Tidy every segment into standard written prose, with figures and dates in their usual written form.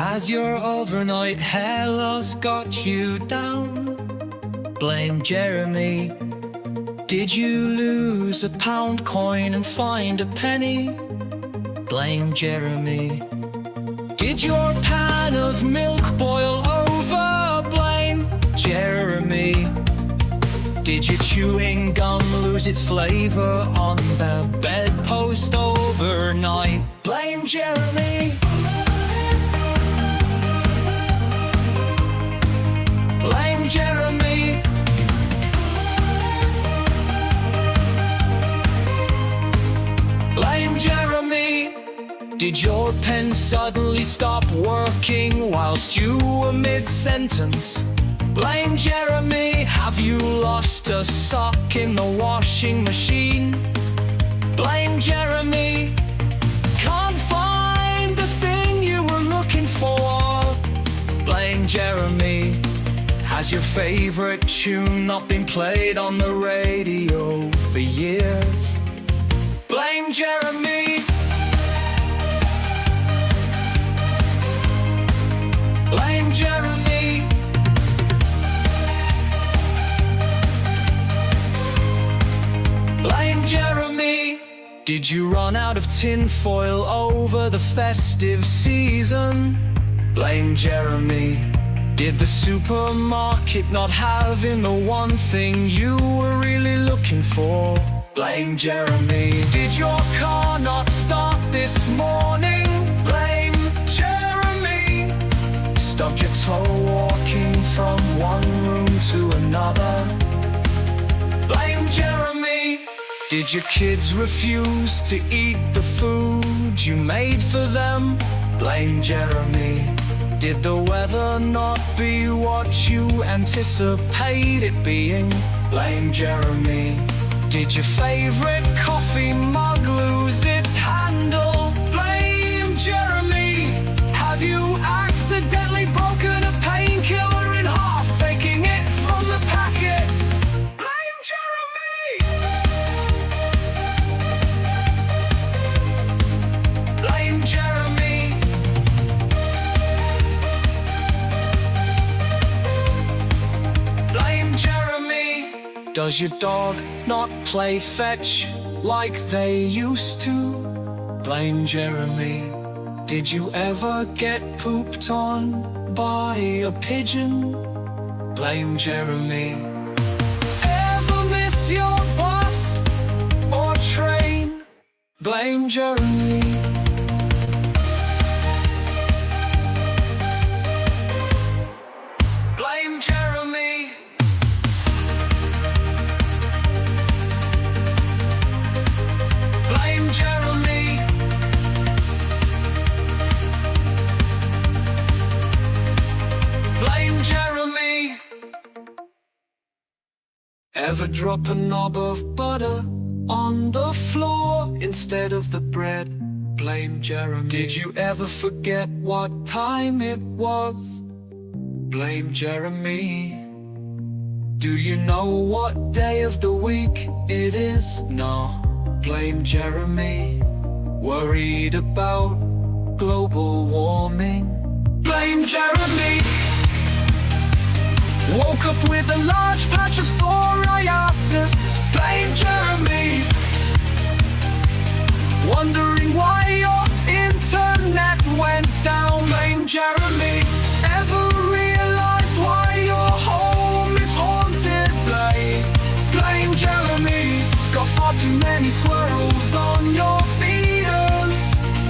Has your overnight hair loss got you down? Blame Jeremy. Did you lose a pound coin and find a penny? Blame Jeremy. Did your pan of milk boil over? Blame Jeremy. Did your chewing gum lose its flavor on the bedpost overnight? Blame Jeremy. Blame Jeremy. Blame Jeremy. Did your pen suddenly stop working whilst you were mid-sentence? Blame Jeremy. Have you lost a sock in the washing machine? Blame Jeremy. Can't find the thing you were looking for? Blame Jeremy. Has your favorite tune not been played on the radio for years? Blame Jeremy. Blame Jeremy. Blame Jeremy. Did you run out of tin foil over the festive season? Blame Jeremy. Did the supermarket not have in the one thing you were really looking for? Blame Jeremy. Did your car not start this morning? Blame Jeremy. Stubbed your toe walking from one room to another? Blame Jeremy. Did your kids refuse to eat the food you made for them? Blame Jeremy. Did the weather not be what you anticipate it being? Blame Jeremy. Did your favorite coffee mug lose its handle? Blame Jeremy. Have you accidentally broken a painkiller in half, taking it from the packet? Blame Jeremy. Blame Jeremy. Blame Jeremy. Does your dog not play fetch like they used to? Blame Jeremy. Did you ever get pooped on by a pigeon? Blame Jeremy. Ever miss your bus or train? Blame Jeremy. Blame Jeremy. Blame Jeremy. Blame Jeremy. Ever drop a knob of butter on the floor instead of the bread? Blame Jeremy. Did you ever forget what time it was? Blame Jeremy. Do you know what day of the week it is? No. Blame Jeremy. Worried about global warming? Blame Jeremy. Woke up with a large patch of psoriasis? Blame Jeremy. Wondering why your internet went down? Blame Jeremy. Ever realized why your home is haunted? Blame Jeremy. Got far too many squirrels on your feeders?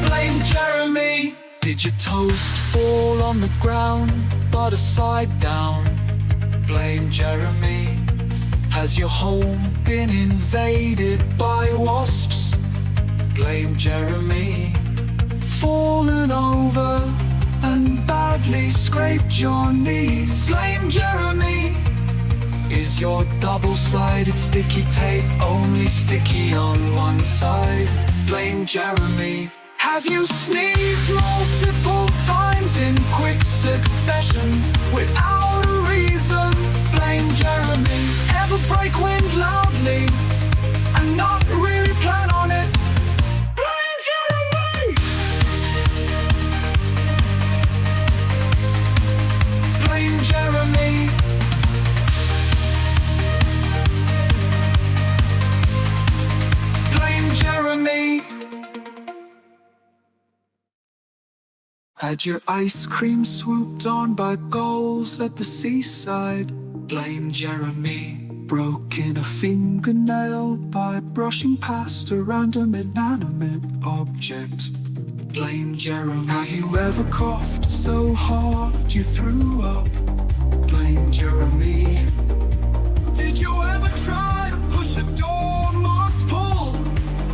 Blame Jeremy. Did your toast fall on the ground, but upside down? Blame Jeremy. Has your home been invaded by wasps? Blame Jeremy. Fallen over and badly scraped your knees? Blame Jeremy. Is your double-sided sticky tape only sticky on one side? Blame Jeremy. Have you sneezed multiple times in quick succession without a reason? Blame Jeremy. Ever break wind loudly and not really plan on it? Blame Jeremy. Had your ice cream swooped on by gulls at the seaside? Blame Jeremy. Broken a fingernail by brushing past a random inanimate object. Blame Jeremy. Have you ever coughed so hard you threw up? Blame Jeremy. Did you ever try to push a door marked pull?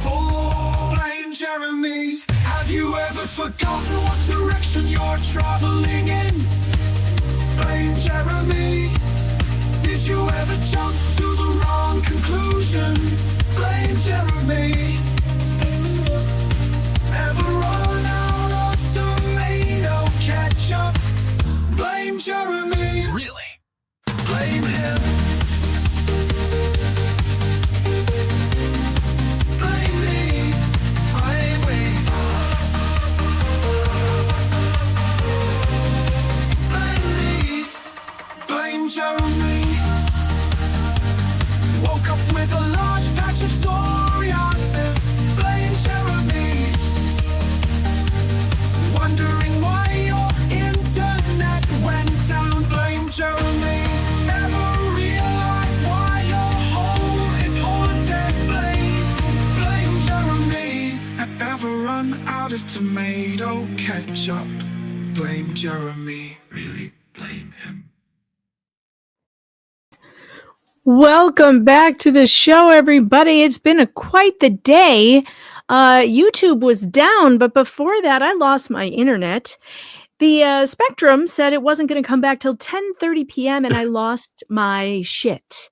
Pull. Blame Jeremy. Have you ever forgotten what direction you're traveling in? Blame Jeremy. Did you ever jump to the wrong conclusion? Blame Jeremy. Ever run out of tomato ketchup? Blame Jeremy. Really? Blame him. Blame me. Blame me. Blame me. Blame Jeremy. Woke up with a large patch of psoriasis. Blame Jeremy. Wondering why your internet went down. Blame Jeremy. Never realized why your home is haunted. Blame Jeremy. Ever run out of tomato ketchup? Blame Jeremy. Really? Blame him. Welcome back to the show, everybody. It's been quite the day. YouTube was down, but before that, I lost my internet. The Spectrum said it wasn't going to come back till 10:30 p.m., and I lost my shit.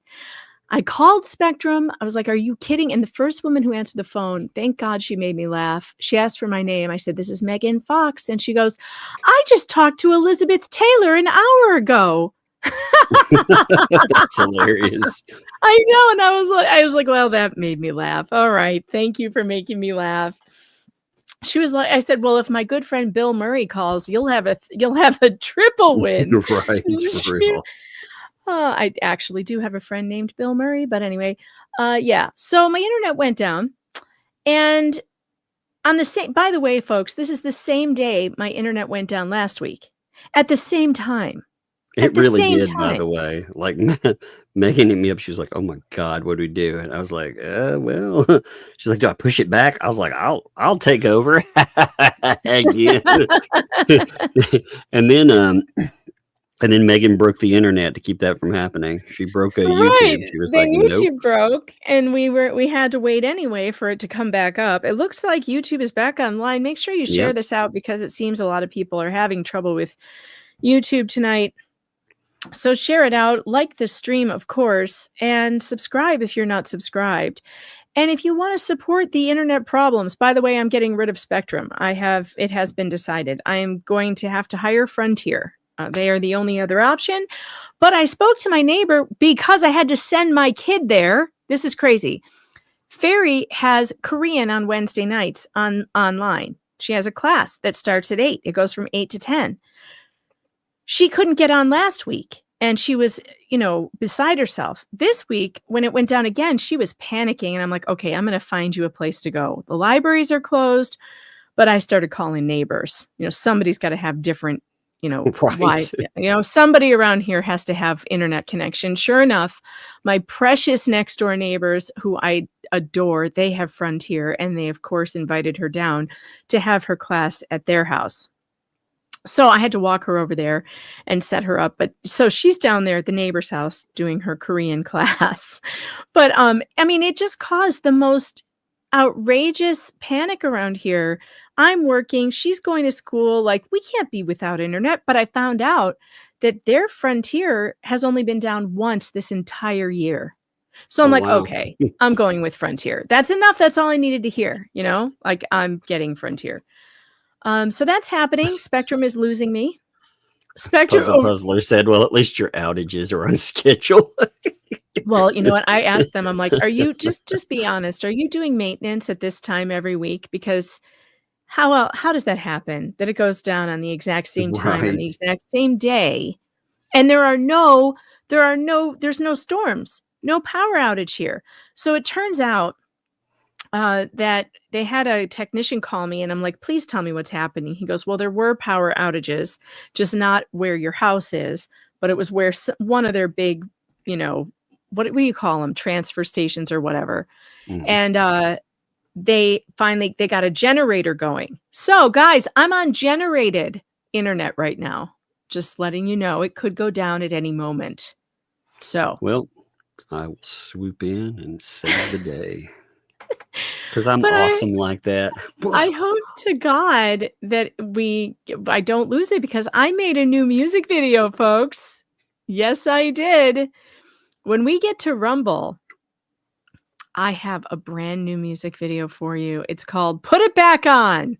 I called Spectrum. I was like, are you kidding? And the first woman who answered the phone, thank God she made me laugh. She asked for my name. I said, this is Megan Fox. And she goes, I just talked to Elizabeth Taylor an hour ago. That's hilarious. I know, and I was like, well, that made me laugh. All right, thank you for making me laugh. She was like, I said, well, if my good friend Bill Murray calls, you'll have a triple win. Right, for real. I actually do have a friend named Bill Murray, but anyway, yeah. So my internet went down, and on the same. By the way, folks, this is the same day my internet went down last week, at the same time. It really did, by the way. Like, Megan hit me up. She was like, oh my God, what do we do? And I was like, well, she's like, do I push it back? I was like, I'll take over. Again. And then Megan broke the internet to keep that from happening. She broke YouTube. She was then like, YouTube nope. broke, and we had to wait anyway for it to come back up. It looks like YouTube is back online. Make sure you share this out, because it seems a lot of people are having trouble with YouTube tonight. So share it out, like the stream, of course, and subscribe if you're not subscribed. And if you want to support the internet problems, by the way, I'm getting rid of Spectrum. It has been decided. I am going to have to hire Frontier. They are the only other option. But I spoke to my neighbor because I had to send my kid there. This is crazy. Fairy has Korean on Wednesday nights online. She has a class that starts at 8. It goes from 8 to 10. She couldn't get on last week, and she was, beside herself. This week, when it went down again, she was panicking, and I'm like, okay, I'm going to find you a place to go. The libraries are closed, but I started calling neighbors. Somebody's got to have different, Right. Somebody around here has to have internet connection. Sure enough, my precious next door neighbors, who I adore, they have Frontier, and they, of course, invited her down to have her class at their house. So I had to walk her over there and set her up. But so she's down there at the neighbor's house doing her Korean class. But it just caused the most outrageous panic around here. I'm working, she's going to school. Like, we can't be without internet. But I found out that their Frontier has only been down once this entire year. So I'm like, okay, I'm going with Frontier. That's enough. That's all I needed to hear. Like, I'm getting Frontier. So that's happening. Spectrum is losing me. Puzzler said, well, at least your outages are on schedule. Well, you know what? I asked them, I'm like, are you, just be honest, are you doing maintenance at this time every week? Because how does that happen? That it goes down on the exact same time, on the exact same day. And there's no storms, no power outage here. So it turns out that they had a technician call me, and I'm like, please tell me what's happening. He goes, well, there were power outages, just not where your house is, but it was where one of their big, what do you call them? Transfer stations or whatever. Mhm. And they got a generator going. So guys, I'm on generated internet right now. Just letting you know, it could go down at any moment. So, well, I will swoop in and save the day. Because I'm But awesome like that. I hope to God that I don't lose it, because I made a new music video, folks. Yes, I did. When we get to Rumble, I have a brand new music video for you. It's called Put It Back On.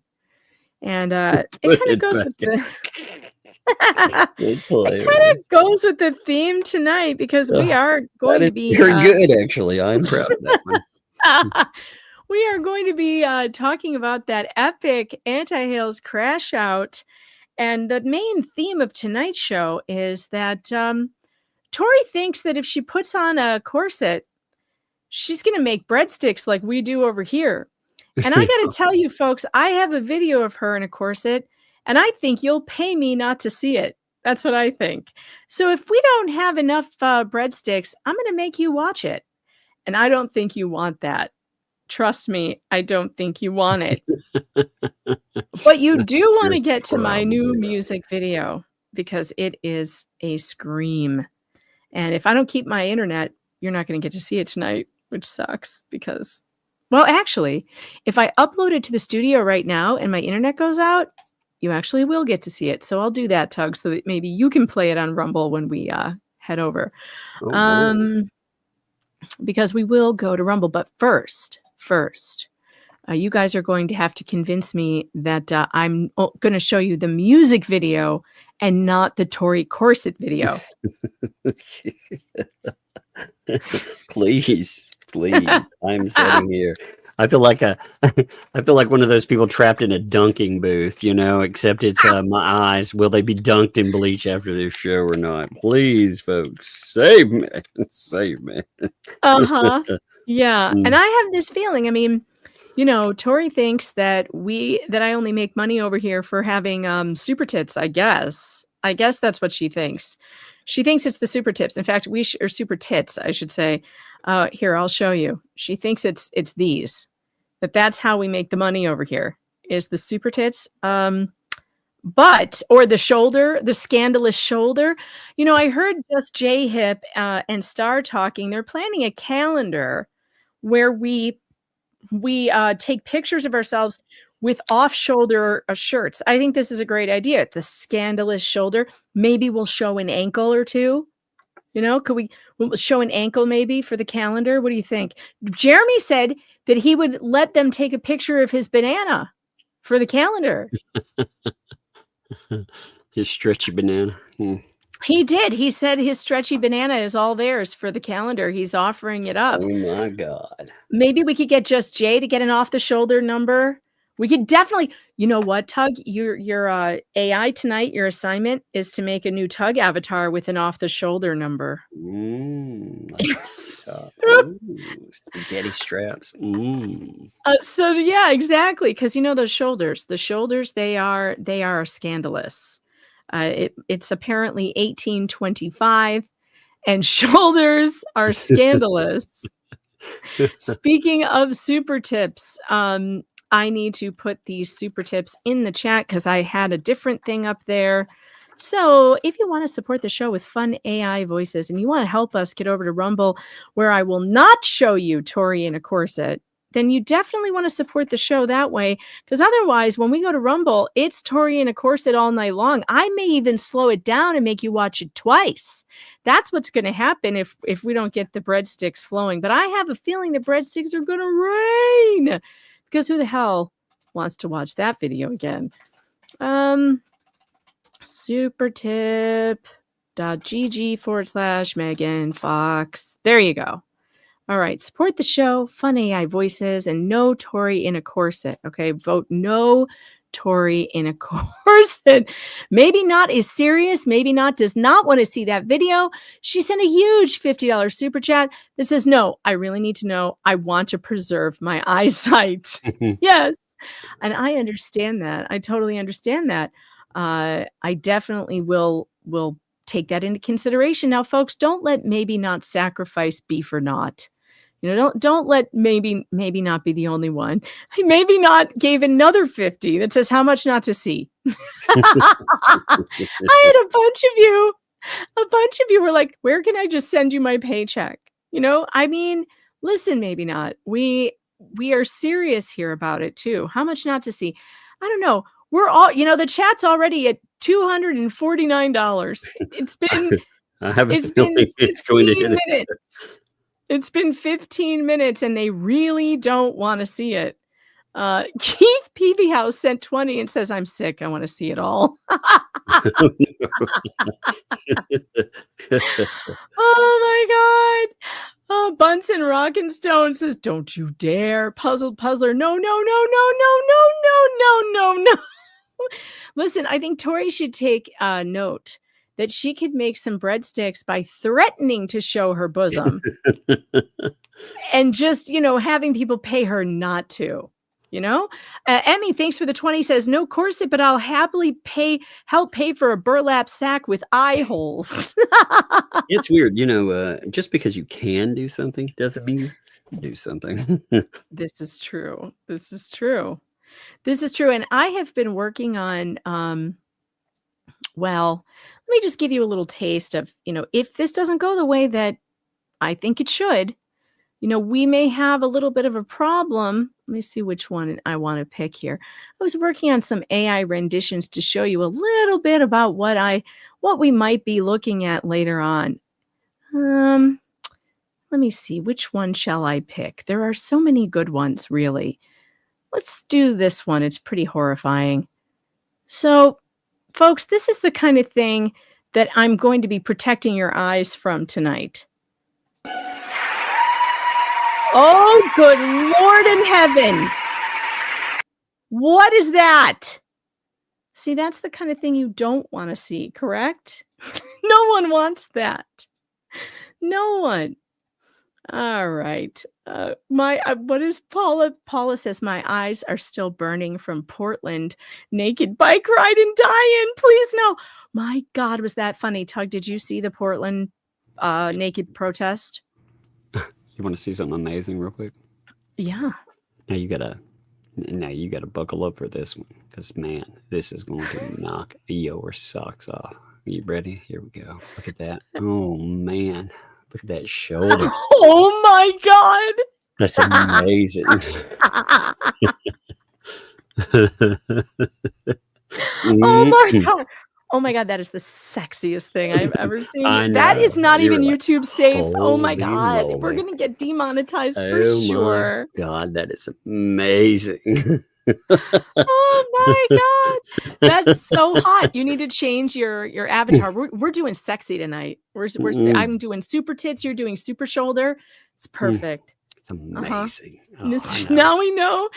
And it kind of goes with the it kind of goes with the theme tonight, because we are going to be very good, actually. I'm proud of that one. We are going to be talking about that epic Anti-Hales crash out. And the main theme of tonight's show is that Tori thinks that if she puts on a corset, she's going to make breadsticks like we do over here. And I got to tell you, folks, I have a video of her in a corset, and I think you'll pay me not to see it. That's what I think. So if we don't have enough breadsticks, I'm going to make you watch it. And I don't think you want that. Trust me, I don't think you want it. But you do want to get to my new music video, because it is a scream. And if I don't keep my internet, you're not going to get to see it tonight, which sucks, because, well, actually, if I upload it to the studio right now and my internet goes out, you actually will get to see it. So I'll do that, Tug, so that maybe you can play it on Rumble when we head over. Because we will go to Rumble. But first, you guys are going to have to convince me that I'm going to show you the music video and not the Tori corset video. Please. I'm sitting here. I feel like one of those people trapped in a dunking booth, except it's my eyes. Will they be dunked in bleach after this show or not? Please, folks, save me. Save me. Yeah. And I have this feeling, I mean, Tori thinks that I only make money over here for having super tits, I guess. I guess that's what she thinks. She thinks it's the super tips. In fact, or super tits, I should say. Here, I'll show you. She thinks it's these. That's how we make the money over here, is the super tits. Or the shoulder, the scandalous shoulder. I heard Just J Hip and Star talking. They're planning a calendar where we take pictures of ourselves with off-shoulder shirts. I think this is a great idea. The scandalous shoulder. Maybe we'll show an ankle or two. We'll show an ankle maybe for the calendar? What do you think? Jeremy said that he would let them take a picture of his banana for the calendar. His stretchy banana. He did. He said his stretchy banana is all theirs for the calendar. He's offering it up. Oh my God. Maybe we could get Just Jay to get an off-the-shoulder number. We could definitely, you know what, Tug? Your AI tonight, your assignment is to make a new Tug avatar with an off-the-shoulder number. Spaghetti straps. So yeah, exactly. Because those shoulders. The shoulders, they are scandalous. It's apparently 1825, and shoulders are scandalous. Speaking of super tips, I need to put these super tips in the chat because I had a different thing up there. So if you want to support the show with fun AI voices and you want to help us get over to Rumble, where I will not show you Tori in a corset, then you definitely want to support the show that way. Because otherwise, when we go to Rumble, it's Tori in a corset all night long. I may even slow it down and make you watch it twice. That's what's going to happen if we don't get the breadsticks flowing. But I have a feeling the breadsticks are going to rain. Because who the hell wants to watch that video again? supertip.gg/Megan Fox. There you go. All right. Support the show, fun AI voices, and no Tori in a corset. Okay. Vote no Tori in a corset. Maybe not is serious. Maybe not does not want to see that video. She sent a huge $50 super chat that says, no, I really need to know. I want to preserve my eyesight. Yes. And I understand that. I totally understand that. I definitely will take that into consideration. Now, folks, don't let maybe not sacrifice beef or not. You know, don't let maybe not be the only one. Maybe not gave another 50 that says how much not to see. I had a bunch of you were like, where can I just send you my paycheck? You know, I mean, listen, maybe not. We are serious here about it too. How much not to see? I don't know. We're all, you know, the chat's already at $249. It's been it's going to hit minutes. It's been 15 minutes and they really don't want to see it. Keith Peavyhouse sent 20 and says, I'm sick. I want to see it all. Oh my God. Bunsen Rockin' Stone says, don't you dare. Puzzled Puzzler. No. Listen, I think Tori should take note that she could make some breadsticks by threatening to show her bosom and just, you know, having people pay her not to, you know. Emmy, thanks for the 20, says, no corset, but I'll happily help pay for a burlap sack with eye holes. It's weird, you know, just because you can do something doesn't mean you do something. This is true. And I have been working on, well, let me just give you a little taste of, you know, if this doesn't go the way that I think it should, you know, we may have a little bit of a problem. Let me see which one I want to pick here. I was working on some AI renditions to show you a little bit about what we might be looking at later on. Let me see, which one shall I pick? There are so many good ones, really. Let's do this one. It's pretty horrifying. So, folks, this is the kind of thing that I'm going to be protecting your eyes from tonight. Oh, good Lord in heaven. What is that? See, that's the kind of thing you don't want to see, correct? No one wants that. No one. All right. What is Paula? Paula says, my eyes are still burning from Portland. Naked bike ride in Diane. Please no. My God, was that funny? Tug, did you see the Portland naked protest? You want to see something amazing real quick? Yeah. Now you gotta buckle up for this one, because man, this is going to knock your socks off. Are you ready? Here we go. Look at that. Oh man. Look at that shoulder. Oh my God. That's amazing. Oh my God. Oh my God, that is the sexiest thing I've ever seen. That is not even YouTube safe. Oh my God. Moly. We're going to get demonetized for sure. Oh my God, that is amazing. Oh my God. That's so hot. You need to change your avatar. We're doing sexy tonight. I'm doing super tits, you're doing super shoulder. It's perfect. It's amazing. Now we know.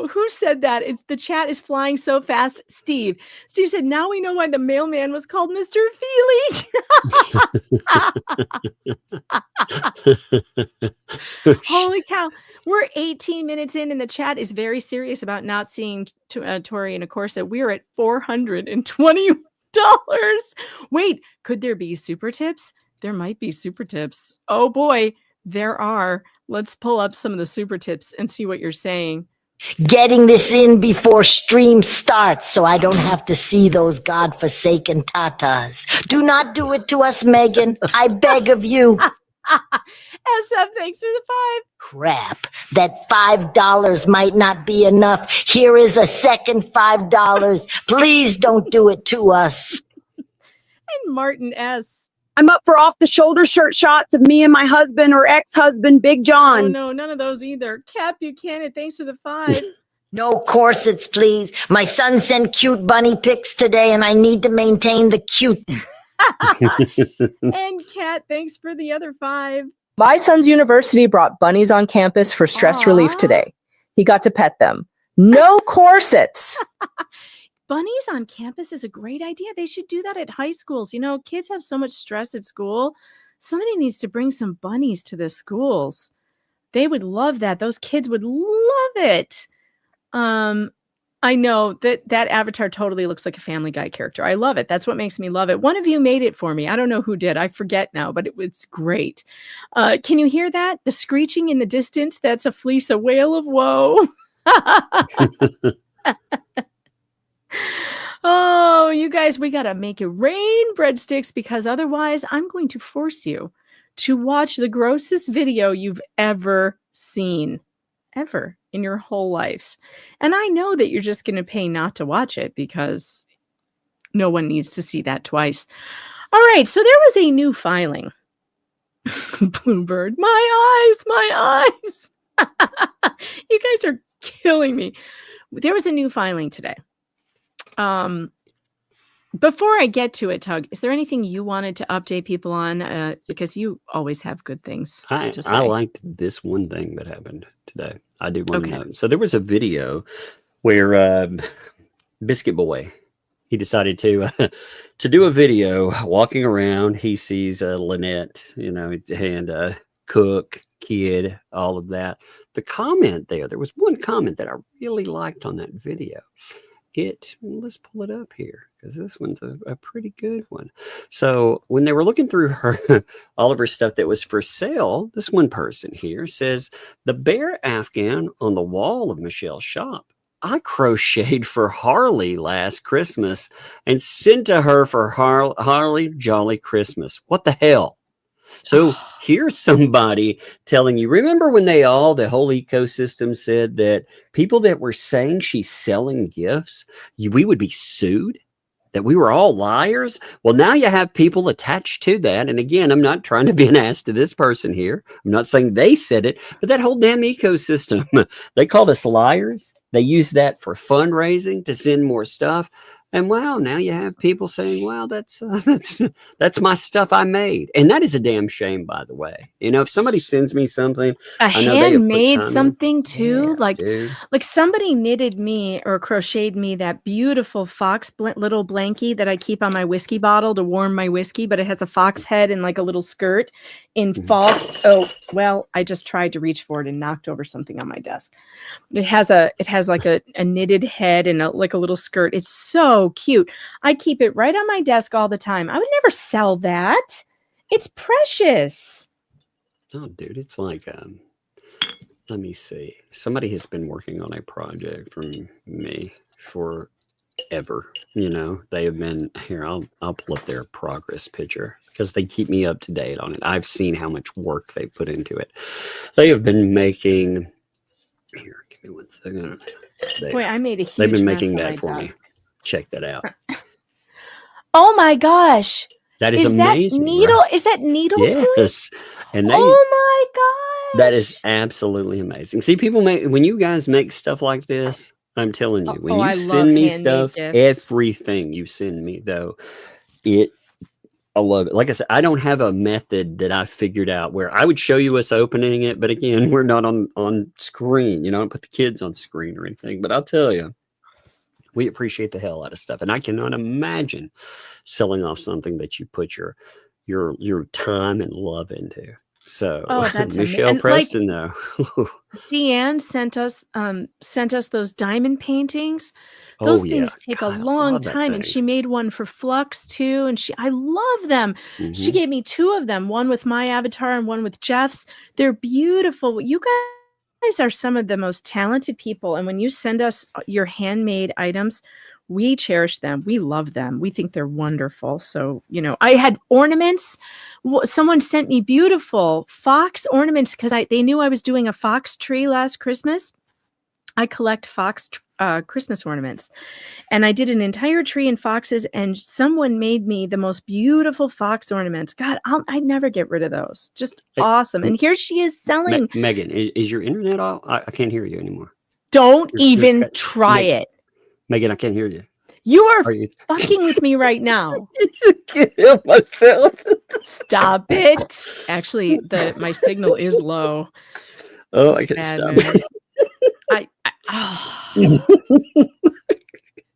Who said that? It's the chat is flying so fast. Steve said, now we know why the mailman was called Mr. Feely. Holy cow. We're 18 minutes in and the chat is very serious about not seeing Tori in a corset. We're at $420. Wait, could there be super tips? There might be super tips. Oh boy, there are. Let's pull up some of the super tips and see what you're saying. Getting this in before stream starts so I don't have to see those godforsaken tatas. Do not do it to us, Megan. I beg of you. SF, thanks for the 5. Crap, that $5 might not be enough. Here is a second $5. Please don't do it to us. And Martin S. I'm up for off-the-shoulder shirt shots of me and my husband or ex-husband, Big John. Oh, no, none of those either. Kat Buchanan, thanks for the 5. No corsets, please. My son sent cute bunny pics today, and I need to maintain the cute. And Kat, thanks for the other 5. My son's university brought bunnies on campus for stress relief today. He got to pet them. No corsets. Bunnies on campus is a great idea. They should do that at high schools. You know, kids have so much stress at school. Somebody needs to bring some bunnies to the schools. They would love that. Those kids would love it. I know that avatar totally looks like a Family Guy character. I love it. That's what makes me love it. One of you made it for me. I don't know who did. I forget now, but it's great. Can you hear that? The screeching in the distance? That's a fleece, a wail of woe. Oh, you guys, we got to make it rain breadsticks, because otherwise I'm going to force you to watch the grossest video you've ever seen, ever in your whole life. And I know that you're just going to pay not to watch it, because no one needs to see that twice. All right, so there was a new filing. Bluebird, my eyes. You guys are killing me. There was a new filing today. Before I get to it, Tug, is there anything you wanted to update people on? Because you always have good things to say. I liked this one thing that happened today. I do want to know. So there was a video where Biscuit Boy, he decided to do a video walking around. He sees Lynette, you know, and Cook, Kid, all of that. The comment there was one comment that I really liked on that video. Let's pull it up here, because this one's a pretty good one. So when they were looking through all of her stuff that was for sale, this one person here says, the bear Afghan on the wall of Michelle's shop, I crocheted for Harley last Christmas and sent to her for Harley Jolly Christmas. What the hell? So here's somebody telling you, remember when the whole ecosystem said that people that were saying she's selling gifts, we would be sued, that we were all liars? Well, now you have people attached to that. And again, I'm not trying to be an ass to this person here. I'm not saying they said it, but that whole damn ecosystem, they called us liars. They used that for fundraising to send more stuff. And wow, now you have people saying, "Wow, that's my stuff I made," and that is a damn shame, by the way. You know, if somebody sends me something, I know handmade something too, like somebody knitted me or crocheted me that beautiful fox little blankie that I keep on my whiskey bottle to warm my whiskey, but it has a fox head and like a little skirt in fall. Oh well, I just tried to reach for it and knocked over something on my desk. It has like a knitted head and like a little skirt. It's so cute. I keep it right on my desk all the time. I would never sell that. It's precious. Oh, dude, it's like, let me see. Somebody has been working on a project for me forever. You know, they have been here. I'll pull up their progress picture because they keep me up to date on it. I've seen how much work they put into it. They have been making. Here, give me 1 second. Boy, I made a huge. They've been making that for me. Check that out. Oh my gosh. That is amazing. That needle? Right? Is that needle? Yes. And oh my gosh. That is absolutely amazing. See, when you guys make stuff like this, I'm telling you, when you send me stuff, everything you send me though, I love it. Like I said, I don't have a method that I figured out where I would show you us opening it. But again, we're not on screen. You know, I don't put the kids on screen or anything. But I'll tell you, we appreciate the hell out of stuff. And I cannot imagine selling off something that you put your time and love into. So that's Michelle Preston, though. Deanne sent us those diamond paintings. Those things take a long time, and she made one for Flux too. And I love them. Mm-hmm. She gave me 2 of them, one with my avatar and one with Jeff's. They're beautiful. You guys are some of the most talented people, and when you send us your handmade items, we cherish them. We love them. We think they're wonderful. So, you know, I had ornaments. Someone sent me beautiful fox ornaments because they knew I was doing a fox tree last Christmas. I collect fox Christmas ornaments, and I did an entire tree in foxes, and someone made me the most beautiful fox ornaments. God, I'd never get rid of those. Just awesome. And here she is selling. Megan, is your internet off? I can't hear you anymore. Don't even try it. Megan, I can't hear you. You are fucking with me right now. I can't hear myself. Stop it. Actually, my signal is low. Oh, I can't stop. Oh,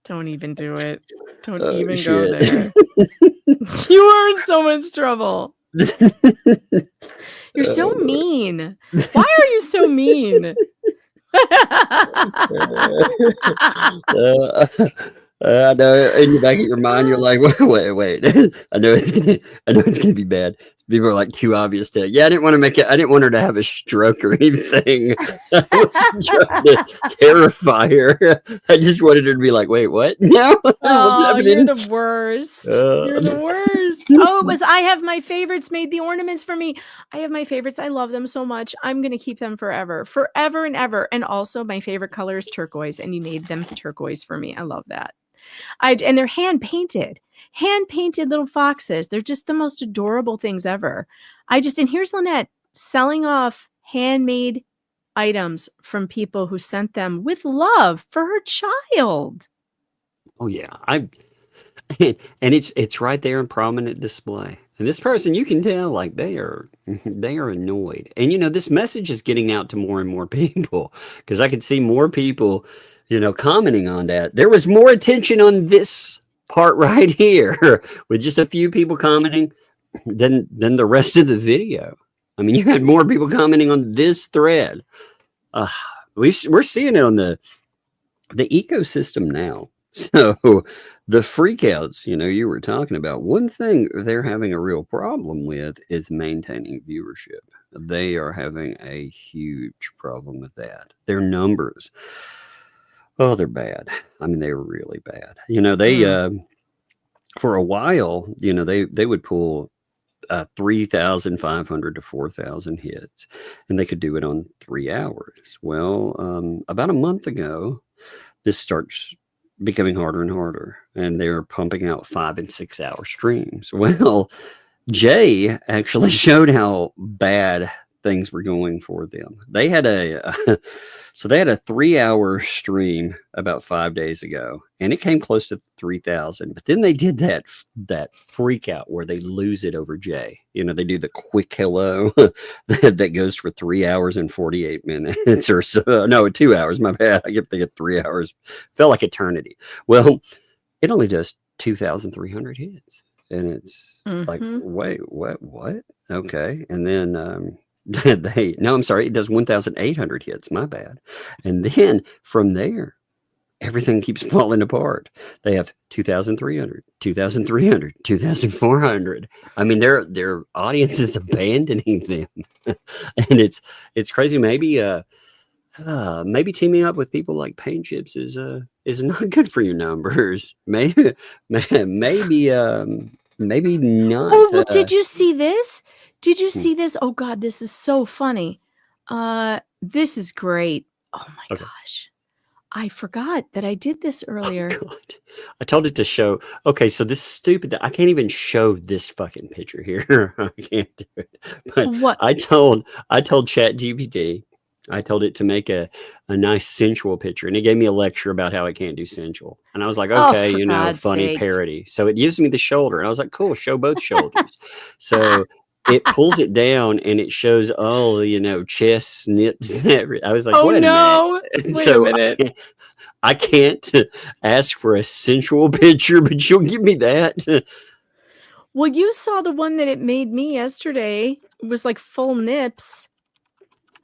don't even do it. Don't even go shit. there. You are in so much trouble. You're so mean. Why are you so mean? I know in the back of your mind, you're like, wait. I know it's gonna be bad. People are like too obvious to. Yeah, I didn't want to make it. I didn't want her to have a stroke or anything. I wasn't trying to terrify her. I just wanted her to be like, wait, what? No, what's happening? You're the worst. You're the worst. Oh, it was I have my favorites made the ornaments for me. I have my favorites. I love them so much. I'm gonna keep them forever and ever. And also, my favorite color is turquoise, and you made them turquoise for me. I love that. And they're hand painted little foxes. They're just the most adorable things ever. And here's Lynette selling off handmade items from people who sent them with love for her child. Oh yeah, and it's right there in prominent display. And this person, you can tell, like they are annoyed. And this message is getting out to more and more people because I could see more people, commenting on that. There was more attention on this part right here with just a few people commenting than the rest of the video. I mean, you had more people commenting on this thread. We're seeing it on the ecosystem now. So the freakouts, you were talking about, one thing they're having a real problem with is maintaining viewership. They are having a huge problem with that. Their numbers, oh, they're bad. I mean, they're really bad. They for a while, they would pull 3,500 to 4,000 hits, and they could do it on 3 hours. Well, about a month ago, this starts becoming harder and harder, and they're pumping out 5 and 6 hour streams. Well, Jay actually showed how bad things were going for them. They had a 3 hour stream about 5 days ago, and it came close to 3,000. But then they did that freak out where they lose it over Jay. They do the quick hello that goes for 3 hours and 48 minutes or so. No, 2 hours. My bad. I kept thinking 3 hours. Felt like eternity. Well, it only does 2,300 hits, and it's like, wait, what? Okay, and then I'm sorry, it does 1,800 hits. My bad. And then from there, everything keeps falling apart. They have 2,300, 2,300, 2,400. I mean, their audience is abandoning them, and it's crazy. Maybe teaming up with people like Paint Chips is not good for your numbers. Maybe not. Oh, well, did you see this? Did you see this? Oh God, this is so funny. This is great. Oh my gosh. I forgot that I did this earlier. Oh, God. I told it to show. Okay, so this stupid, I can't even show this fucking picture here. I can't do it. But what? I told ChatGPT, I told it to make a nice sensual picture, and it gave me a lecture about how it can't do sensual. And I was like, okay, funny parody. So it gives me the shoulder, and I was like, cool, show both shoulders. So it pulls it down and it shows all, chest, nips, and everything. I was like, wait a minute. I can't ask for a sensual picture, but you'll give me that. Well, you saw the one that it made me yesterday. It was like full nips.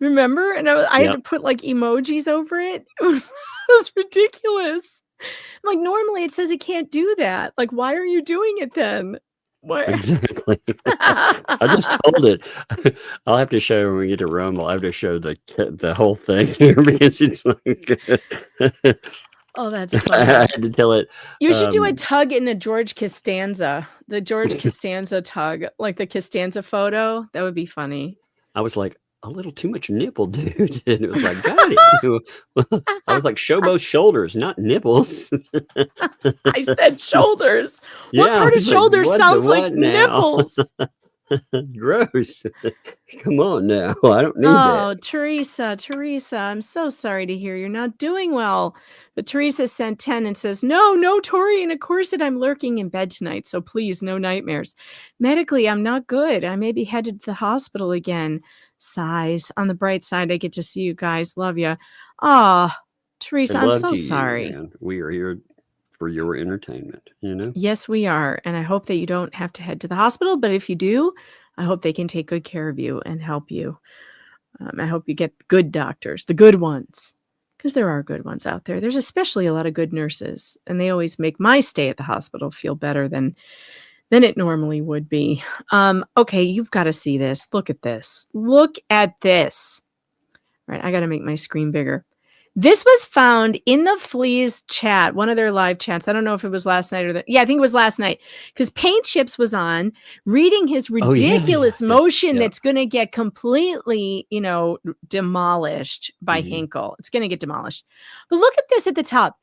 Remember? And I had to put like emojis over it. It was ridiculous. I'm like, normally it says it can't do that. Like, why are you doing it then? What? Exactly. I just told it. I'll have to show when we get to Rumble. I have to show the whole thing here because it's like. Oh, that's funny. I had to tell it. You should do a tug in a George Costanza. The George Costanza tug, like the Costanza photo. That would be funny. I was like, a little too much nipple, dude. And it was like, got it. I was like, show both shoulders, not nipples. I said shoulders. What part of shoulders sounds like nipples? Gross. Come on now. I don't need that. Oh, Teresa, I'm so sorry to hear you're not doing well. But Teresa sent 10 and says, no, Tori, in a corset. I'm lurking in bed tonight, so please, no nightmares. Medically, I'm not good. I may be headed to the hospital again. Sighs. On the bright side, I get to see you guys. Love you. Ah, Teresa, And I'm love so to you, sorry. man. We are here for your entertainment, you know? Yes, we are. And I hope that you don't have to head to the hospital. But if you do, I hope they can take good care of you and help you. I hope you get good doctors, the good ones, because there are good ones out there. There's especially a lot of good nurses, and they always make my stay at the hospital feel better than it normally would be. Okay, you've got to see this. Look at this. Look at this. All right, I got to make my screen bigger. This was found in the Fleas chat, one of their live chats. I don't know if it was last night or yeah, I think it was last night, because Paint Chips was on reading his ridiculous motion that's going to get completely, demolished by Hinkle. It's going to get demolished. But look at this at the top.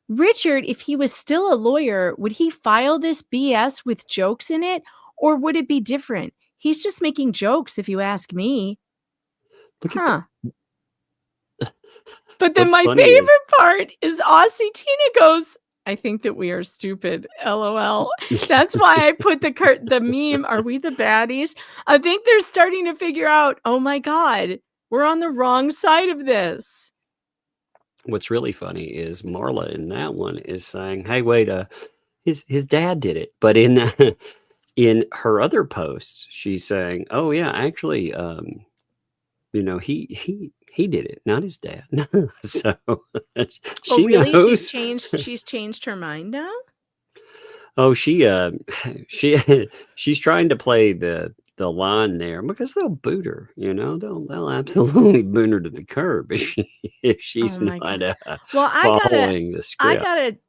Richard, if he was still a lawyer, would he file this BS with jokes in it, or would it be different? He's just making jokes, if you ask me. But then my favorite part is Aussie Tina goes, I think that we are stupid. LOL. That's why I put the meme. Are we the baddies? I think they're starting to figure out, oh my God, we're on the wrong side of this. What's really funny is Marla in that one is saying, hey, wait, his dad did it. But in her other posts, she's saying, oh yeah, actually, he did it, not his dad. So she really knows. She's changed her mind now. Oh, she's trying to play the line there because they'll boot her. They'll absolutely boot her to the curb if she's not following the script.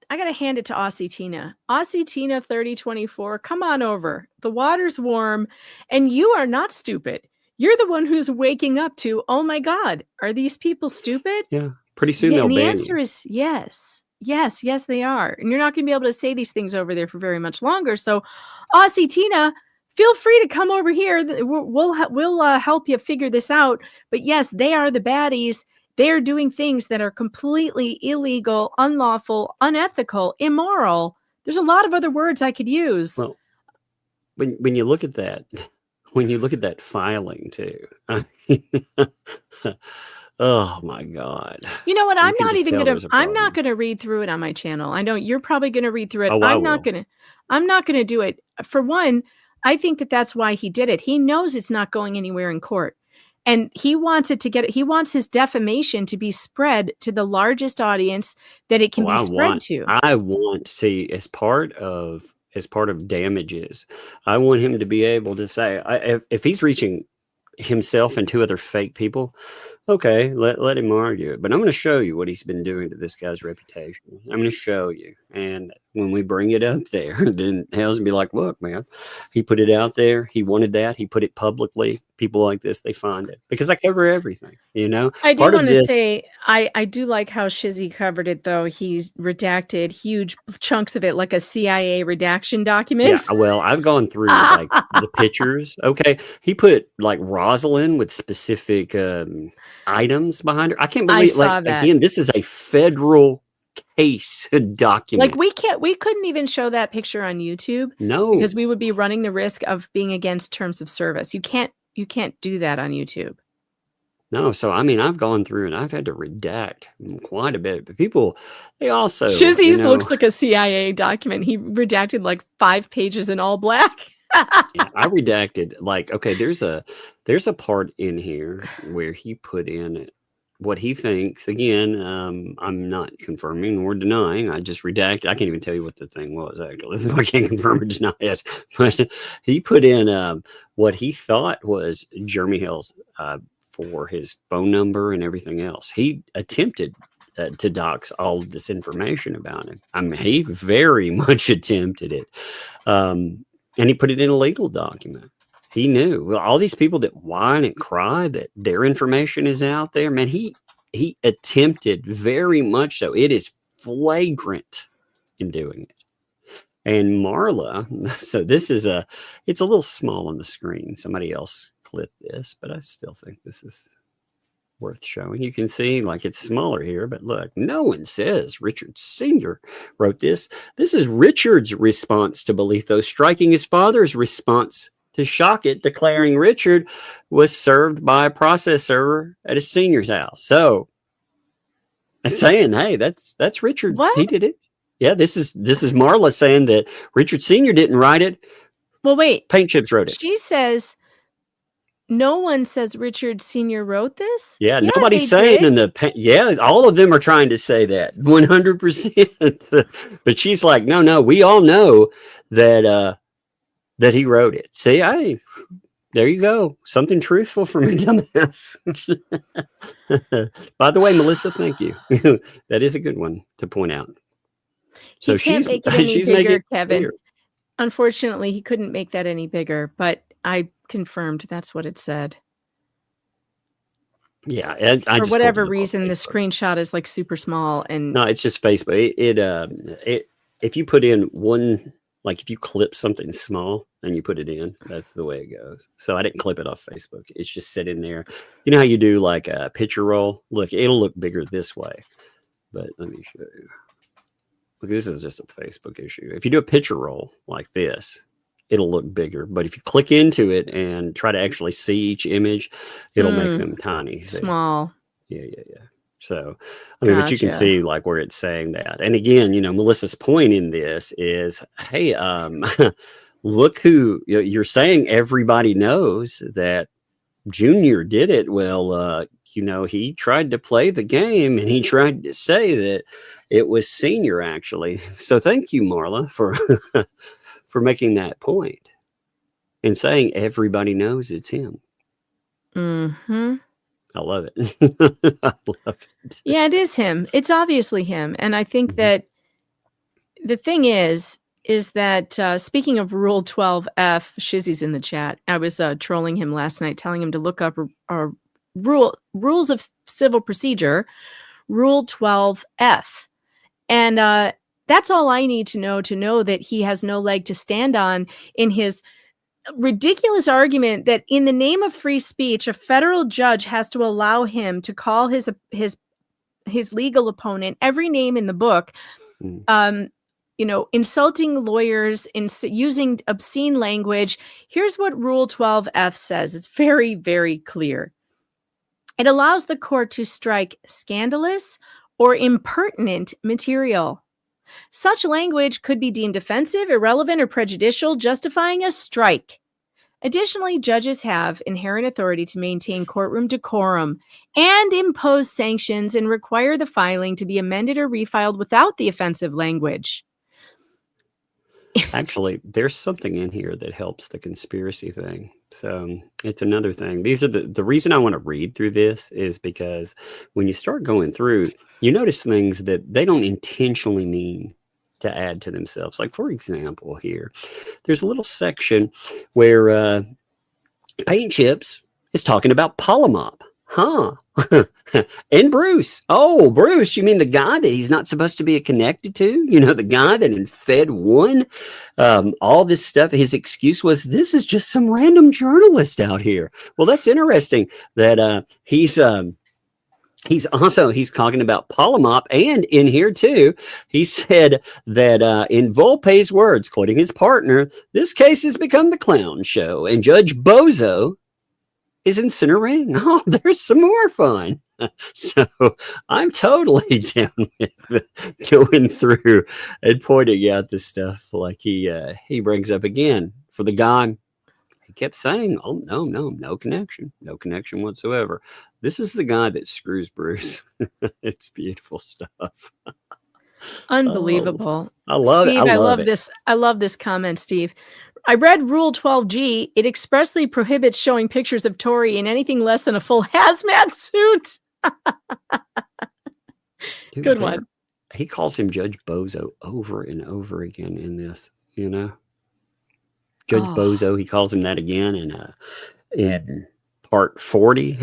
I gotta hand it to Aussie Tina. Aussie Tina 3024. Come on over. The water's warm, and you are not stupid. You're the one who's waking up to, oh my God, are these people stupid? Yeah, pretty soon they'll ban you. The answer is yes. Yes, they are. And you're not going to be able to say these things over there for very much longer. So, Aussie Tina, feel free to come over here. We'll help you figure this out. But yes, they are the baddies. They're doing things that are completely illegal, unlawful, unethical, immoral. There's a lot of other words I could use. Well, when you look at that... When you look at that filing too, oh my God! You know what? I'm not gonna read through it on my channel. I know you're probably gonna read through it. I'm not gonna do it. For one, I think that's why he did it. He knows it's not going anywhere in court, and he wants he wants his defamation to be spread to the largest audience that it can be spread to. I want to see as part of damages, I want him to be able to say, if he's reaching himself and 2 other fake people, okay, let him argue it. But I'm going to show you what he's been doing to this guy's reputation. I'm going to show you. And when we bring it up there, then Hale's going to be like, look, man, he put it out there. He wanted that. He put it publicly. People like this, they find it because I cover everything, I do want to say, I do like how Shizzy covered it, though. He's redacted huge chunks of it like a CIA redaction document. Yeah, well, I've gone through like the pictures. Okay. He put like Rosalind with specific items behind her. I can't believe that. Again, this is a federal case document. Like we couldn't even show that picture on YouTube. No. Because we would be running the risk of being against terms of service. You can't do that on YouTube. No, so I mean, I've gone through and I've had to redact quite a bit. But people, they also Shizzy's looks like a CIA document. He redacted like 5 pages in all black. Yeah, I redacted okay, there's a part in here where he put in what he thinks. Again, I'm not confirming or denying. I just redacted. I can't even tell you what the thing was, actually. I can't confirm or deny it. But he put in what he thought was Jeremy Hale's for his phone number and everything else. He attempted to dox all of this information about him. I mean, he very much attempted it. And he put it in a legal document. He knew all these people that whine and cry that their information is out there. Man, he attempted very much so. It is flagrant in doing it. And Marla, so this is it's a little small on the screen. Somebody else clipped this, but I still think this is worth showing. You can see it's smaller here, but look, no one says Richard Sr. wrote this. This is Richard's response to Bolitho, striking his father's response to shock it, declaring Richard was served by a process server at his senior's house. So saying, hey, that's Richard. What? He did it. Yeah, this is Marla saying that Richard Sr. didn't write it. Well, wait. Paint Chips wrote it. She says no one says Richard Sr. wrote this. Yeah, nobody's saying did. All of them are trying to say that 100%. But she's like, no, we all know that he wrote it. See, there you go. Something truthful from a dumbass. By the way, Melissa, thank you. That is a good one to point out. So can't make it any bigger, Kevin. Bigger. Unfortunately, he couldn't make that any bigger, but I confirmed that's what it said. Yeah, for whatever reason, the screenshot is like super small, and no, it's just Facebook. It if you put in one, like if you clip something small and you put it in, that's the way it goes. So I didn't clip it off Facebook. It's just set in there. You know how you do like a picture roll? Look, it'll look bigger this way. But let me show you. Look, this is just a Facebook issue. If you do a picture roll like this, it'll look bigger. But if you click into it and try to actually see each image, it'll make them tiny. Small. Yeah. So, I mean, but you can see like where it's saying that. And again, Melissa's point in this is, hey, look who you're saying everybody knows that Junior did it. Well, he tried to play the game and he tried to say that it was Senior actually. So thank you, Marla, for making that point and saying everybody knows it's him. Mm-hmm. I love it. I love it. Yeah, it is him. It's obviously him. And I think that the thing is that speaking of Rule 12F, Shizzy's in the chat. I was trolling him last night, telling him to look up rules of civil procedure, Rule 12F. And that's all I need to know that he has no leg to stand on in his ridiculous argument that in the name of free speech, a federal judge has to allow him to call his legal opponent every name in the book, insulting lawyers, using obscene language. Here's what Rule 12F says. It's very, very clear. It allows the court to strike scandalous or impertinent material. Such language could be deemed offensive, irrelevant, or prejudicial, justifying a strike. Additionally, judges have inherent authority to maintain courtroom decorum and impose sanctions and require the filing to be amended or refiled without the offensive language. Actually, there's something in here that helps the conspiracy thing. So it's another thing. These are the reason I want to read through this is because when you start going through, you notice things that they don't intentionally mean to add to themselves. Like, for example, here, there's a little section where Paint Chips is talking about Polymop. Huh. And Bruce. Oh, Bruce, you mean the guy that he's not supposed to be connected to? The guy that in Fed 1, all this stuff, his excuse was, this is just some random journalist out here. Well, that's interesting that he's talking about Polymop, and in here too, he said that in Volpe's words, quoting his partner, this case has become the clown show, and Judge Bozo is in center ring. Oh, there's some more fun. So I'm totally down with going through and pointing out this stuff like he brings up again for the guy. He kept saying, oh, no connection whatsoever. This is the guy that screws Bruce. It's beautiful stuff. Unbelievable. I love Steve, it. I love this comment, Steve. I read Rule 12G. It expressly prohibits showing pictures of Tori in anything less than a full hazmat suit. Dude, Good one. He calls him Judge Bozo over and over again in this, Judge Bozo, he calls him that again in part 40.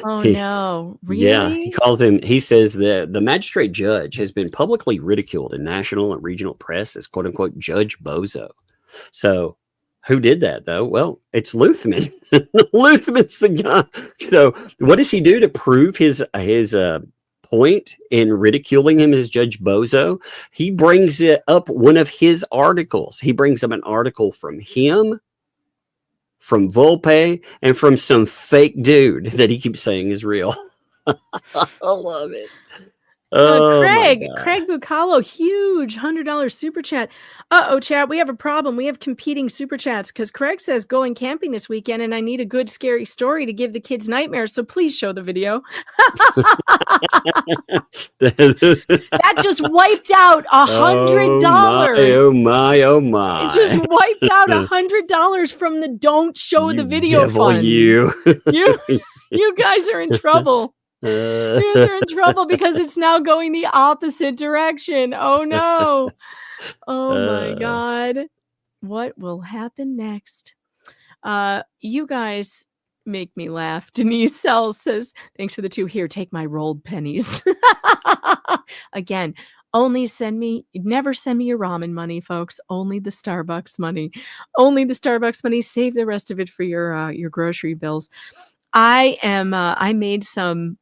Oh, no. Really? Yeah, he says that the magistrate judge has been publicly ridiculed in national and regional press as quote unquote Judge Bozo. So who did that though? Well, it's Luthman. Luthman's the guy. So what does he do to prove his point in ridiculing him as Judge Bozo? He brings it up one of his articles. He brings up an article from him, from Volpe, and from some fake dude that he keeps saying is real. I love it. Oh my God. Craig Bucalo, huge $100 super chat. Chat, we have a problem. We have competing super chats because Craig says going camping this weekend and I need a good scary story to give the kids nightmares. So please show the video. That just wiped out $100. Oh my, oh my. It just wiped out $100 from the don't show the video devil, fund. you guys are in trouble. You guys are in trouble because it's now going the opposite direction. Oh no. Oh my God. What will happen next? You guys make me laugh. Denise Sells says, thanks for the 2 here. Take my rolled pennies. Again, never send me your ramen money, folks. Only the Starbucks money. Only the Starbucks money. Save the rest of it for your grocery bills. I made some.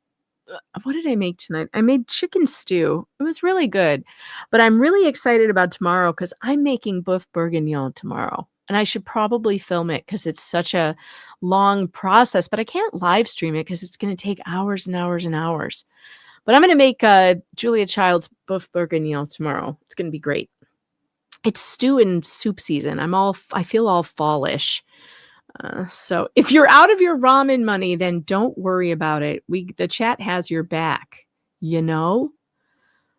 What did I make tonight? I made chicken stew. It was really good. But I'm really excited about tomorrow because I'm making boeuf bourguignon tomorrow. And I should probably film it because it's such a long process. But I can't live stream it because it's going to take hours and hours and hours. But I'm going to make Julia Child's boeuf bourguignon tomorrow. It's going to be great. It's stew and soup season. I feel all fallish. So if you're out of your ramen money, then don't worry about it. The chat has your back, you know?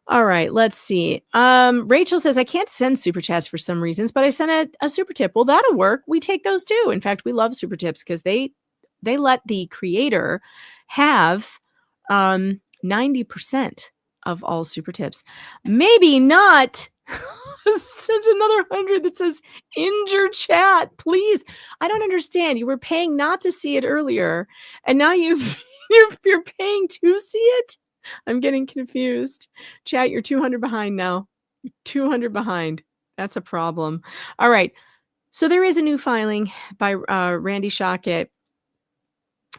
All right, let's see. Rachel says, I can't send super chats for some reasons, but I sent a super tip. Well, that'll work. We take those too. In fact, we love super tips because they let the creator have 90% of all super tips. Maybe not. Sends another 100 that says injure chat, please. I don't understand. You were paying not to see it earlier, and now you're paying to see it. I'm getting confused. Chat, you're 200 behind now. You're 200 behind. That's a problem. All right. So there is a new filing by Randy Shockett.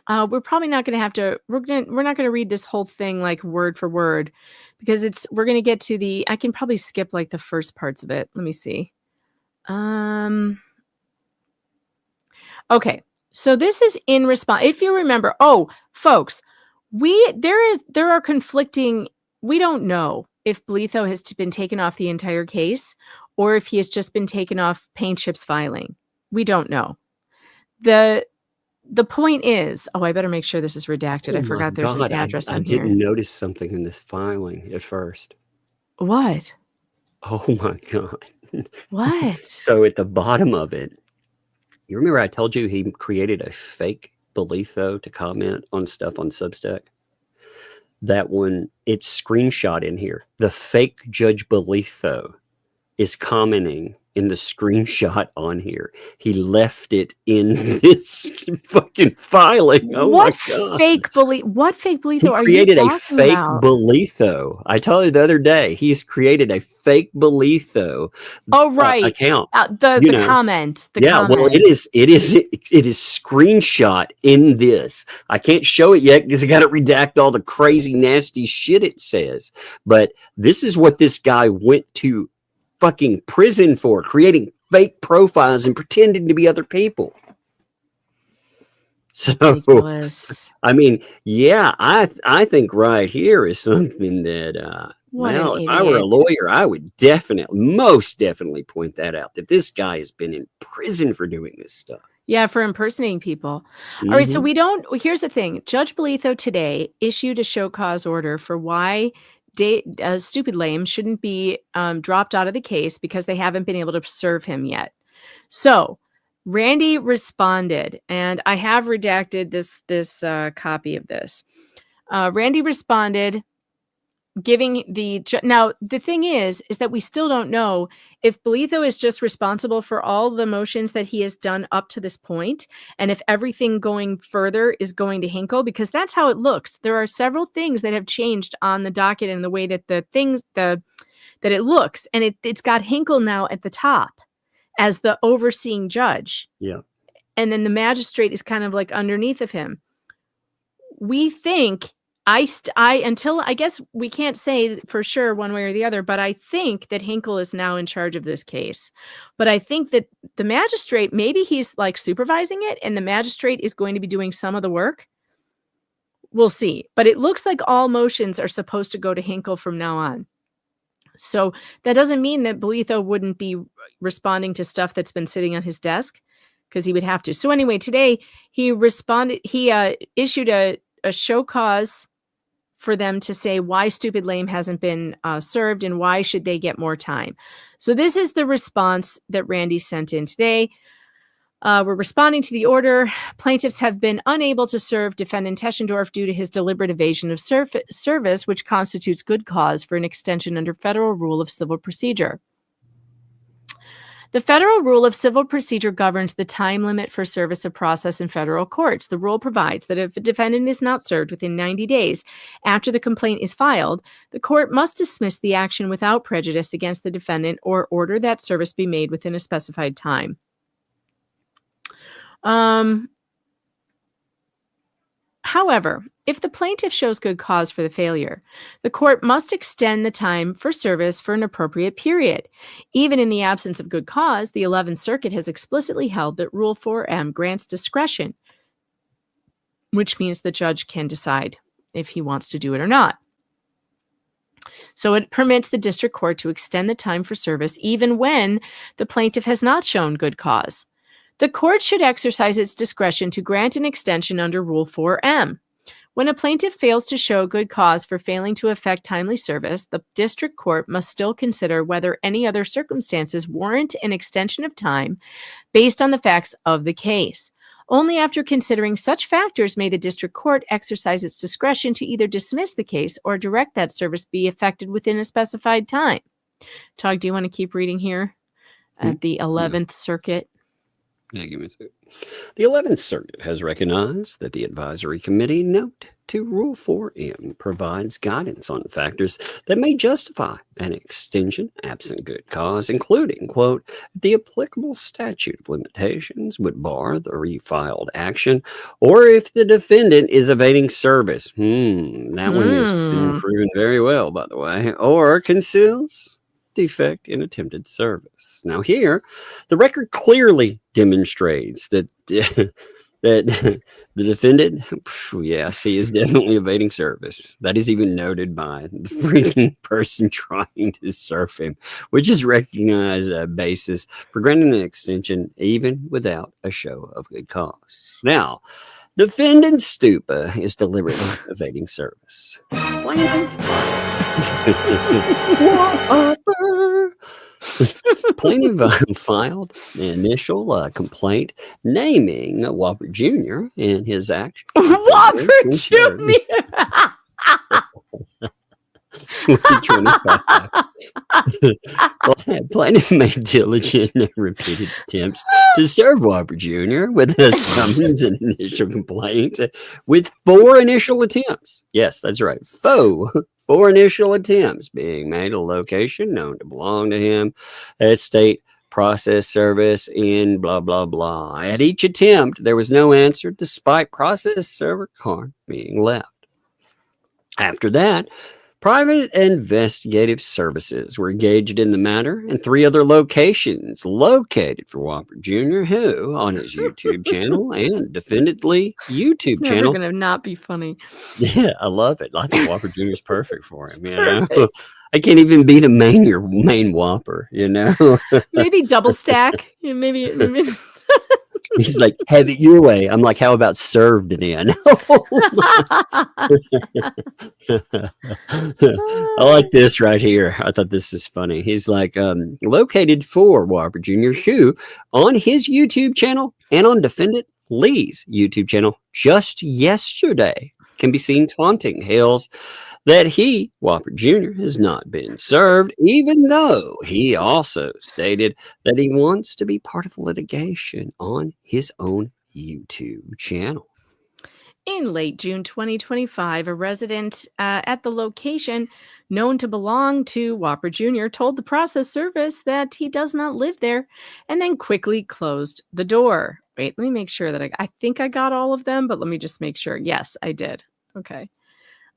We're probably not going to have to. We're not going to read this whole thing like word for word because we're going to get to I can probably skip like the first parts of it. Let me see. Okay. So this is in response. If you remember, folks, there are conflicting. We don't know if Blitho has been taken off the entire case or if he has just been taken off Paint Chip's filing. We don't know. The point is, I better make sure this is redacted. I forgot there's an address on here. I didn't notice something in this filing at first. What? Oh my God. What? So at the bottom of it, you remember I told you he created a fake Belitho to comment on stuff on Substack? That one, it's screenshot in here. The fake Judge Belitho is commenting in the screenshot on here. He left it in this fucking filing. Oh what my God. What fake Belitho are you created talking a fake about? Belitho. I told you the other day, he's created a fake Belitho account. The comment. Well, it is screenshot in this. I can't show it yet because I got to redact all the crazy, nasty shit it says. But this is what this guy went to fucking prison for, creating fake profiles and pretending to be other people. So, ridiculous. I mean, yeah, I think right here is something that, if I were a lawyer, I would most definitely point that out, that this guy has been in prison for doing this stuff. Yeah, for impersonating people. Mm-hmm. All right, so here's the thing. Judge Belitho today issued a show cause order for why Stupid Lame shouldn't be dropped out of the case because they haven't been able to serve him yet. So Randy responded, and I have redacted this copy of this. Randy responded, giving now the thing is that we still don't know if Belitho is just responsible for all the motions that he has done up to this point, and if everything going further is going to Hinkle, because that's how it looks. There are several things that have changed on the docket in the way that that it looks, and it's got Hinkle now at the top as the overseeing judge. Yeah, and then the magistrate is kind of like underneath of him. We think. Until I guess we can't say for sure one way or the other, but I think that Hinkle is now in charge of this case. But I think that the magistrate, maybe he's like supervising it and the magistrate is going to be doing some of the work. we'll see. But it looks like all motions are supposed to go to Hinkle from now on. So that doesn't mean that Bolitho wouldn't be responding to stuff that's been sitting on his desk, because he would have to. So anyway, today he issued a show cause for them to say why Stupid Lame hasn't been served and why should they get more time. So this is the response that Randy sent in today. We're responding to the order. Plaintiffs have been unable to serve defendant Teschendorf due to his deliberate evasion of service, which constitutes good cause for an extension under Federal Rule of Civil Procedure. The Federal Rule of Civil Procedure governs the time limit for service of process in federal courts. The rule provides that if a defendant is not served within 90 days after the complaint is filed, the court must dismiss the action without prejudice against the defendant or order that service be made within a specified time. However, if the plaintiff shows good cause for the failure, the court must extend the time for service for an appropriate period. Even in the absence of good cause, the 11th Circuit has explicitly held that Rule 4M grants discretion, which means the judge can decide if he wants to do it or not. So it permits the district court to extend the time for service even when the plaintiff has not shown good cause. The court should exercise its discretion to grant an extension under Rule 4M. When a plaintiff fails to show good cause for failing to effect timely service, the district court must still consider whether any other circumstances warrant an extension of time based on the facts of the case. Only after considering such factors may the district court exercise its discretion to either dismiss the case or direct that service be effected within a specified time. Tog, do you want to keep reading here at the 11th Circuit? Yeah, give me a second. The 11th Circuit has recognized that the Advisory Committee Note to Rule 4M provides guidance on factors that may justify an extension absent good cause, including, quote, the applicable statute of limitations would bar the refiled action, or if the defendant is evading service. That one has been proven very well, by the way, or conceals defect in attempted service. Now here, the record clearly demonstrates that that the defendant, yes, he is definitely evading service. That is even noted by the freaking person trying to serve him, which is recognized a basis for granting an extension even without a show of good cause. Now, defendant Stupa is deliberately evading service. Plaintiff filed an initial complaint naming Whopper Jr. and his action. Whopper Jr. Plaintiff made diligent and repeated attempts to serve Whopper Jr. with a summons and initial complaint with 4 initial attempts. Yes, that's right. 4 initial attempts being made at a location known to belong to him at state process service in blah, blah, blah. At each attempt, there was no answer despite process server card being left. After that, private investigative services were engaged in the matter, and 3 other locations located for Whopper Jr., who, on his YouTube channel and defendantly YouTube it's channel. It's going to not be funny. Yeah, I love it. I think Whopper Jr. is perfect for him. You know? I can't even beat a main Whopper, you know? Maybe double stack. Maybe. He's like, have it your way. I'm like, how about served then? I like this right here. I thought this is funny. He's like, located for Whopper Jr., who on his YouTube channel and on defendant Lee's YouTube channel just yesterday can be seen taunting Hales that he, Whopper Jr., has not been served, even though he also stated that he wants to be part of the litigation on his own YouTube channel. In late June 2025, a resident at the location known to belong to Whopper Jr. told the process service that he does not live there and then quickly closed the door. Wait, let me make sure that I think I got all of them, but let me just make sure. Yes, I did. Okay.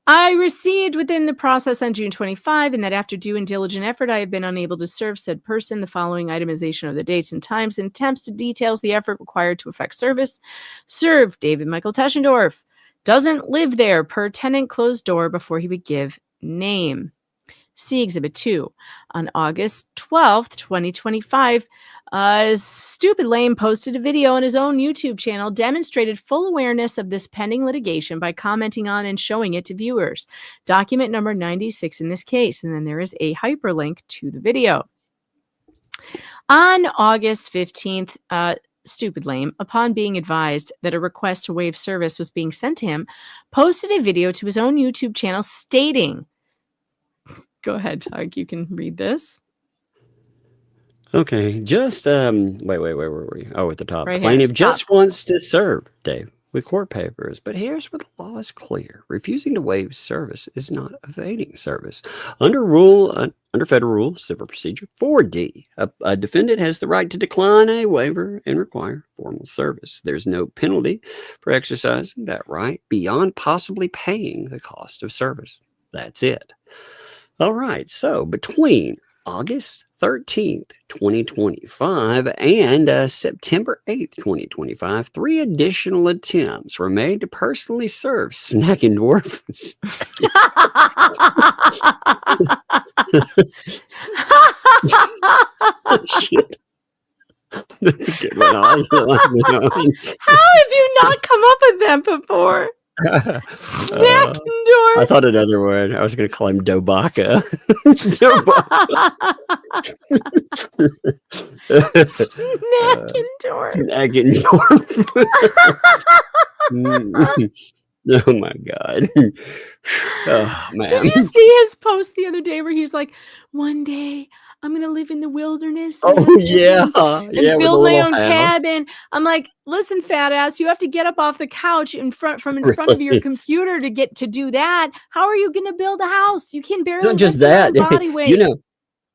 I received within the process on June 25, and that after due and diligent effort, I have been unable to serve said person. The following itemization of the dates and times and attempts to details the effort required to effect service. Serve David Michael Teschendorf, Doesn't live there per tenant closed door before he would give name. See Exhibit 2. On August 12th, 2025, Stupid Lame posted a video on his own YouTube channel, demonstrated full awareness of this pending litigation by commenting on and showing it to viewers. Document number 96 in this case, and then there is a hyperlink to the video. On August 15th, Stupid Lame, upon being advised that a request to waive service was being sent to him, posted a video to his own YouTube channel stating, go ahead, Tug, you can read this. Okay, just wait, where were we? Oh, at the top. Right Plaintiff here, just top. wants to serve Dave with court papers, but here's where the law is clear: refusing to waive service is not evading service. Under federal rule, civil procedure 4D, a defendant has the right to decline a waiver and require formal service. There's no penalty for exercising that right beyond possibly paying the cost of service. That's it. All right, so between August 13th, 2025 and September 8th, 2025, 3 additional attempts were made to personally serve Snack and Dwarf. Shit. That's a good one. How have you not come up with that before? Snack and Dwarf. I thought another word. I was going to call him Dobaka. Snack and Dwarf. Snack and Dwarf. Oh my God. Oh, man. Did you see his post the other day where he's like, one day I'm going to live in the wilderness. Oh, yeah. And build my own cabin. I'm like, listen, fat ass, you have to get up off the couch in front of your computer to get to do that. How are you going to build a house? You can barely not just lift your that. own body weight. You know,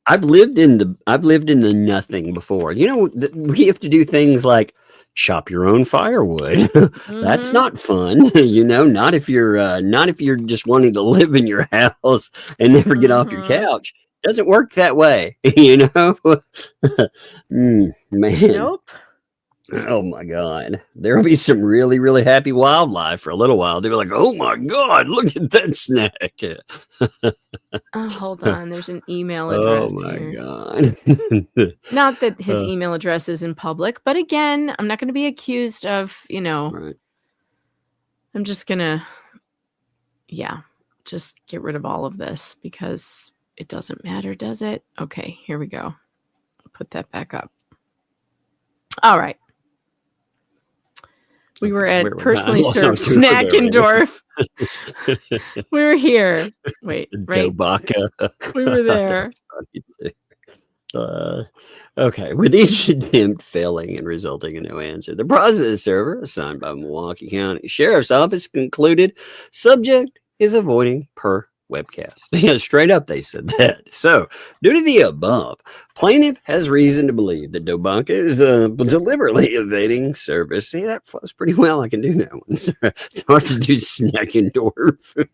I've lived in the nothing before. You know, we have to do things like chop your own firewood. That's not fun. You know, not if you're just wanting to live in your house and never get off your couch. Doesn't work that way, you know. Man. Nope. Oh my God. There'll be some really, really happy wildlife for a little while. They'll be like, oh my God, look at that snack. Oh, hold on. There's an email address. Oh my here. God. Not that his email address is in public, but again, I'm not going to be accused of, you know, Right. I'm just going to, just get rid of all of this because it doesn't matter, does it? Okay, here we go. Put that back up. All right. We were at personally served Snack and Dwarf. We were here. Wait, right? Dobaka. We were there. Okay, with each attempt failing and resulting in no answer, the process server assigned by Milwaukee County Sheriff's Office concluded subject is avoiding per webcast. Yeah, straight up they said that. So, due to the above, plaintiff has reason to believe that Dobaka is deliberately evading service. See, that flows pretty well. I can do that one. It's hard to do Snack and Dwarf.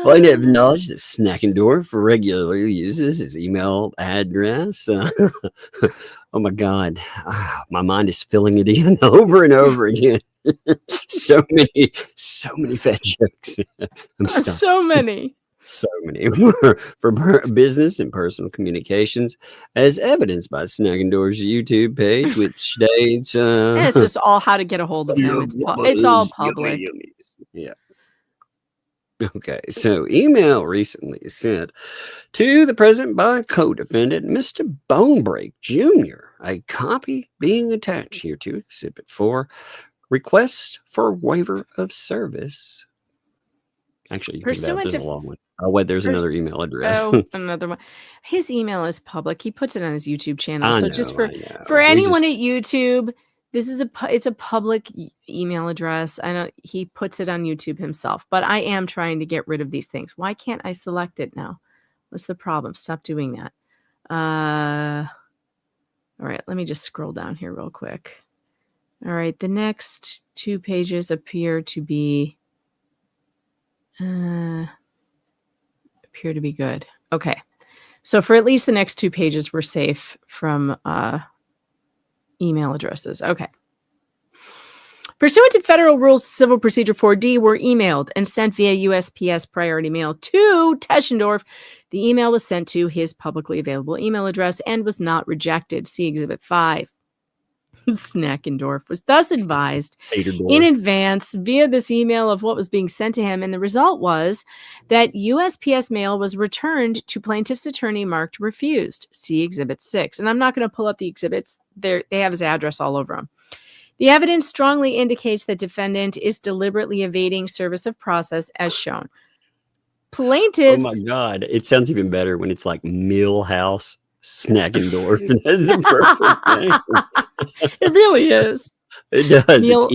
Plaintiff acknowledged that Snack and Dwarf regularly uses his email address. Oh my God, my mind is filling it in over and over again. so many fat jokes. So many for business and personal communications, as evidenced by Snack and Dwarf's YouTube page, which states, it's just all how to get a hold of him. It's all public. Yeah. Okay, so email recently sent to the present by co-defendant Mr. Bonebreak Jr., a copy being attached here to Exhibit 4, request for waiver of service. Actually, you can do that. There's a long one. Oh, wait, there's another email address. Oh, another one. His email is public. He puts it on his YouTube channel. So just for anyone at YouTube, this is it's a public email address. I know he puts it on YouTube himself, but I am trying to get rid of these things. Why can't I select it now? What's the problem? Stop doing that. All right, let me just scroll down here real quick. All right, the next 2 pages appear to be good. Okay, so for at least the next 2 pages, we're safe from email addresses. Okay. Pursuant to Federal Rules Civil Procedure 4D, were emailed and sent via USPS priority mail to Teschendorf. The email was sent to his publicly available email address and was not rejected. See Exhibit 5. Snackendorf was thus advised in advance via this email of what was being sent to him, and the result was that USPS mail was returned to plaintiff's attorney marked refused. See Exhibit 6. And I'm not going to pull up the exhibits. They have his address all over them. The evidence strongly indicates that defendant is deliberately evading service of process as shown. Plaintiffs... Oh my God. It sounds even better when it's like Millhouse Snackendorf. That's the perfect name. It really is. It does. It's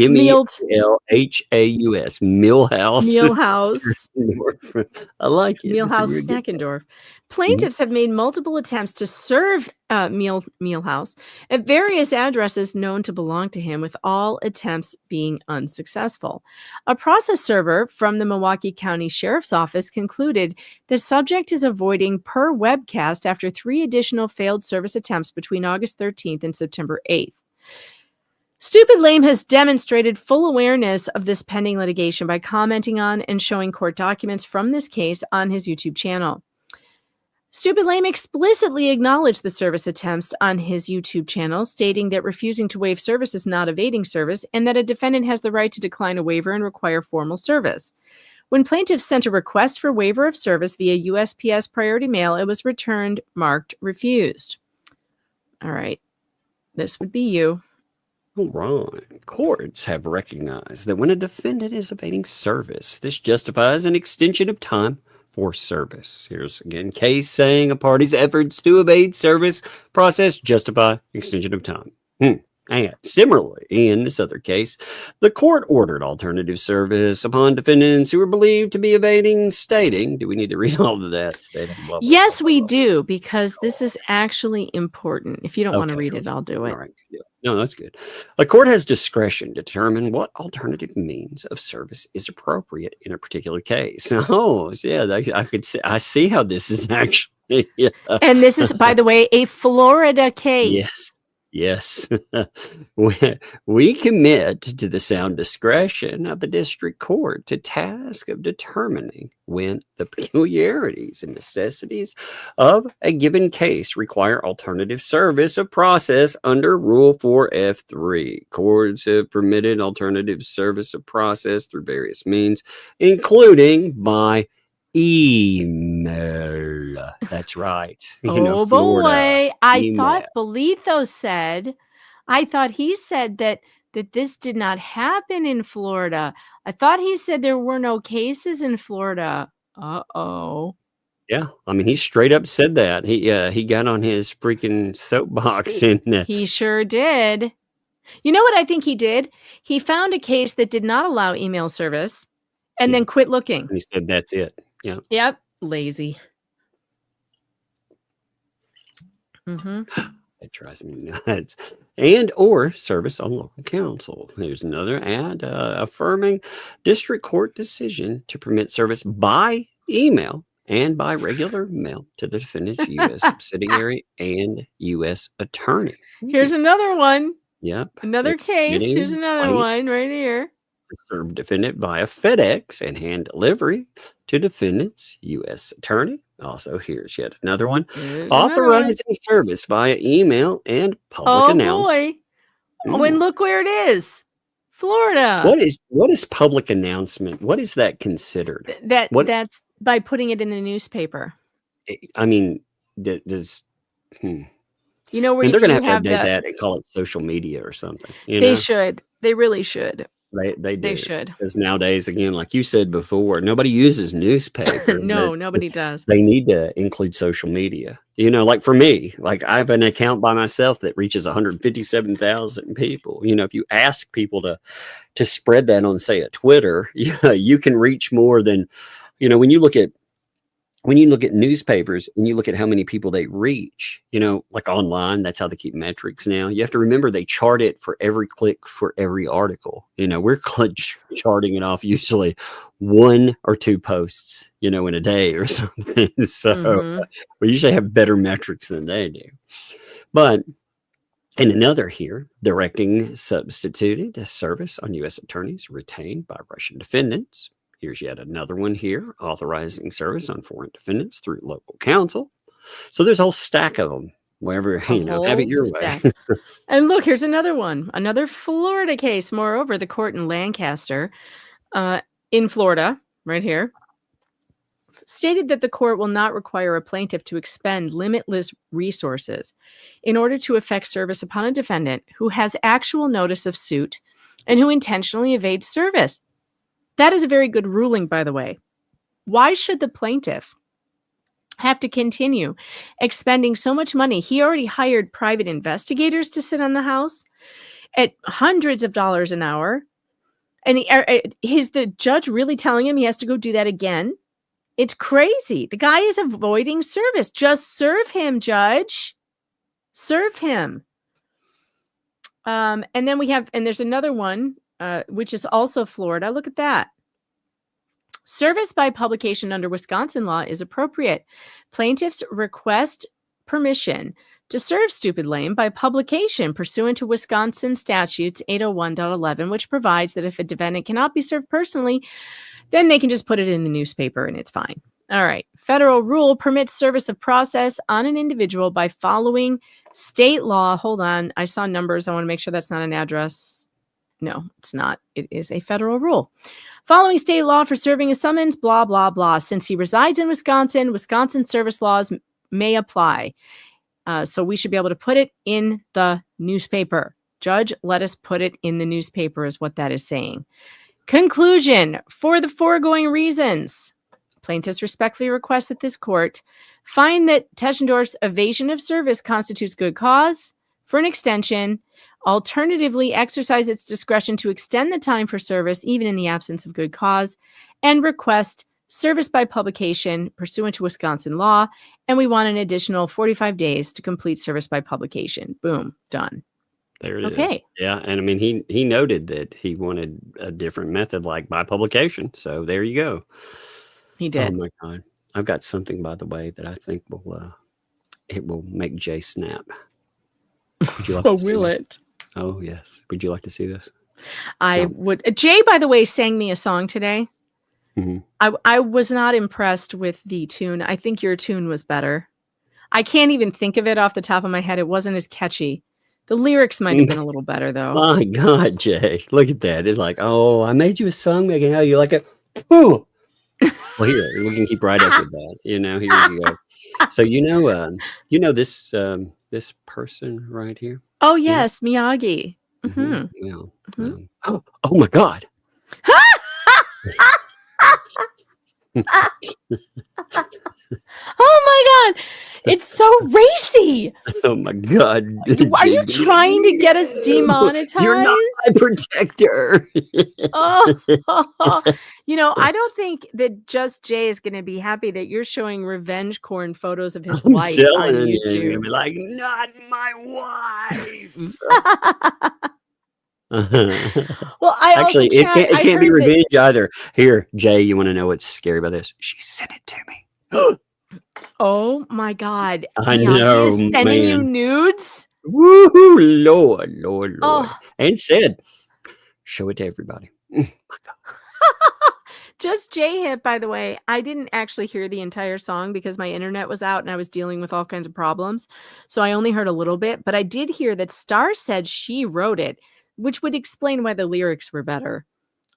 Millhaus. Millhouse. I like it. Millhouse Snackendorf. Plaintiffs have made multiple attempts to serve Millhouse at various addresses known to belong to him, with all attempts being unsuccessful. A process server from the Milwaukee County Sheriff's Office concluded the subject is avoiding per webcast after 3 additional failed service attempts between August 13th and September 8th. Stupid Lame has demonstrated full awareness of this pending litigation by commenting on and showing court documents from this case on his YouTube channel. Stupid Lame explicitly acknowledged the service attempts on his YouTube channel, stating that refusing to waive service is not evading service and that a defendant has the right to decline a waiver and require formal service. When plaintiffs sent a request for waiver of service via USPS priority mail, it was returned marked refused. All right. This would be you. All right. Courts have recognized that when a defendant is evading service, this justifies an extension of time for service. Here's again case saying a party's efforts to evade service process justify extension of time. And similarly, in this other case, the court ordered alternative service upon defendants who were believed to be evading, stating, do we need to read all of that? Stating, blah, blah, yes, blah, we blah. do, because this is actually important. If you don't want to read it, I'll do it. All right. No, that's good. A court has discretion to determine what alternative means of service is appropriate in a particular case. Oh, yeah, I could see. I see how this is actually. Yeah. And this is, by the way, a Florida case. Yes. We commit to the sound discretion of the district court to task of determining when the peculiarities and necessities of a given case require alternative service of process under Rule 4F3. Courts have permitted alternative service of process through various means, including by email. That's right. Oh Florida, boy. I email. thought Bolito said, he said that this did not happen in Florida. I thought he said there were no cases in Florida. Uh-oh. Yeah, I mean, he straight up said that. He got on his freaking soapbox and He sure did. You know what I think he did? He found a case that did not allow email service and then quit looking. he said that's it. Yeah. Yep. Lazy. That drives me nuts. And or service on local council. Here's another ad affirming district court decision to permit service by email and by regular mail to the defendant's U.S. subsidiary and U.S. attorney. Here's another one. Yep. Another case. Here's another one right here. Serve defendant via FedEx and hand delivery to defendant's U.S. attorney. Also, here's yet another one. Authorizing service via email and public announcement. Oh, and look where it is. Florida. What is public announcement? What is that considered? That's by putting it in the newspaper. I mean, does you know where they're going to have to have update that and call it social media or something. They should. They really should. They do. They should. Because nowadays, again, like you said before, nobody uses newspaper. No, nobody does. They need to include social media. Like for me, like I have an account by myself that reaches 157,000 people. If you ask people to spread that on, say, a Twitter, you can reach more than, when you look at newspapers and you look at how many people they reach, like online, that's how they keep metrics now. You have to remember they chart it for every click for every article. We're charting it off usually 1 or 2 posts, in a day or something. So we usually have better metrics than they do. But And another here, directing substituted service on U.S. attorneys retained by Russian defendants. Here's yet another one here, authorizing service on foreign defendants through local counsel. So there's a whole stack of them. Wherever, have it your way. And look, here's another one. Another Florida case. Moreover, the court in Lancaster, in Florida, right here, stated that the court will not require a plaintiff to expend limitless resources in order to effect service upon a defendant who has actual notice of suit and who intentionally evades service. That is a very good ruling, by the way. Why should the plaintiff have to continue expending so much money? He already hired private investigators to sit on the house at hundreds of dollars an hour. And is the judge really telling him he has to go do that again? It's crazy. The guy is avoiding service. Just serve him, judge. Serve him. And then there's another one, which is also Florida. Look at that. Service by publication under Wisconsin law is appropriate. Plaintiffs request permission to serve Stupid Lame by publication pursuant to Wisconsin statutes 801.11, which provides that if a defendant cannot be served personally, then they can just put it in the newspaper and it's fine. All right. Federal rule permits service of process on an individual by following state law. Hold on. I saw numbers. I want to make sure that's not an address. No, it's not. It is a federal rule. Following state law for serving a summons, blah, blah, blah. Since he resides in Wisconsin, Wisconsin service laws may apply. So we should be able to put it in the newspaper. Judge, let us put it in the newspaper is what that is saying. Conclusion. For the foregoing reasons, plaintiffs respectfully request that this court find that Teschendorf's evasion of service constitutes good cause for an extension, alternatively exercise its discretion to extend the time for service even in the absence of good cause, and request service by publication pursuant to Wisconsin law. And we want an additional 45 days to complete service by publication. Boom, done. There it is. Yeah. And I mean, he noted that he wanted a different method, like by publication. So there you go. He did. Oh my God. I've got something, by the way, that I think will make Jay snap. Would you like to see will this? it? Oh, yes. Would you like to see this? I would. Jay, by the way, sang me a song today. Mm-hmm. I was not impressed with the tune. I think your tune was better. I can't even think of it off the top of my head. It wasn't as catchy. The lyrics might have been a little better, though. My God, Jay. Look at that. It's like, oh, I made you a song, Megan. How you like it? Ooh. Well, here, we can keep right up with that. Here we go. So, this person right here? Oh, yes, Miyagi. Mm-hmm. Yeah. Mm-hmm. Oh, my God. Oh my God, it's so racy. Oh my God. Are you trying to get us demonetized? You're not my protector. I don't think that Just Jay is going to be happy that you're showing revenge porn photos of his wife on YouTube. He's going to be like, not my wife. Well, actually, it can't be revenge either. Here, Jay, you want to know what's scary about this? She sent it to me. Oh my God! I know, is sending you nudes. Woohoo! Lord. Oh. And said, show it to everybody. My God. Just Jay hit, by the way. I didn't actually hear the entire song because my internet was out and I was dealing with all kinds of problems, so I only heard a little bit. But I did hear that Star said she wrote it, which would explain why the lyrics were better.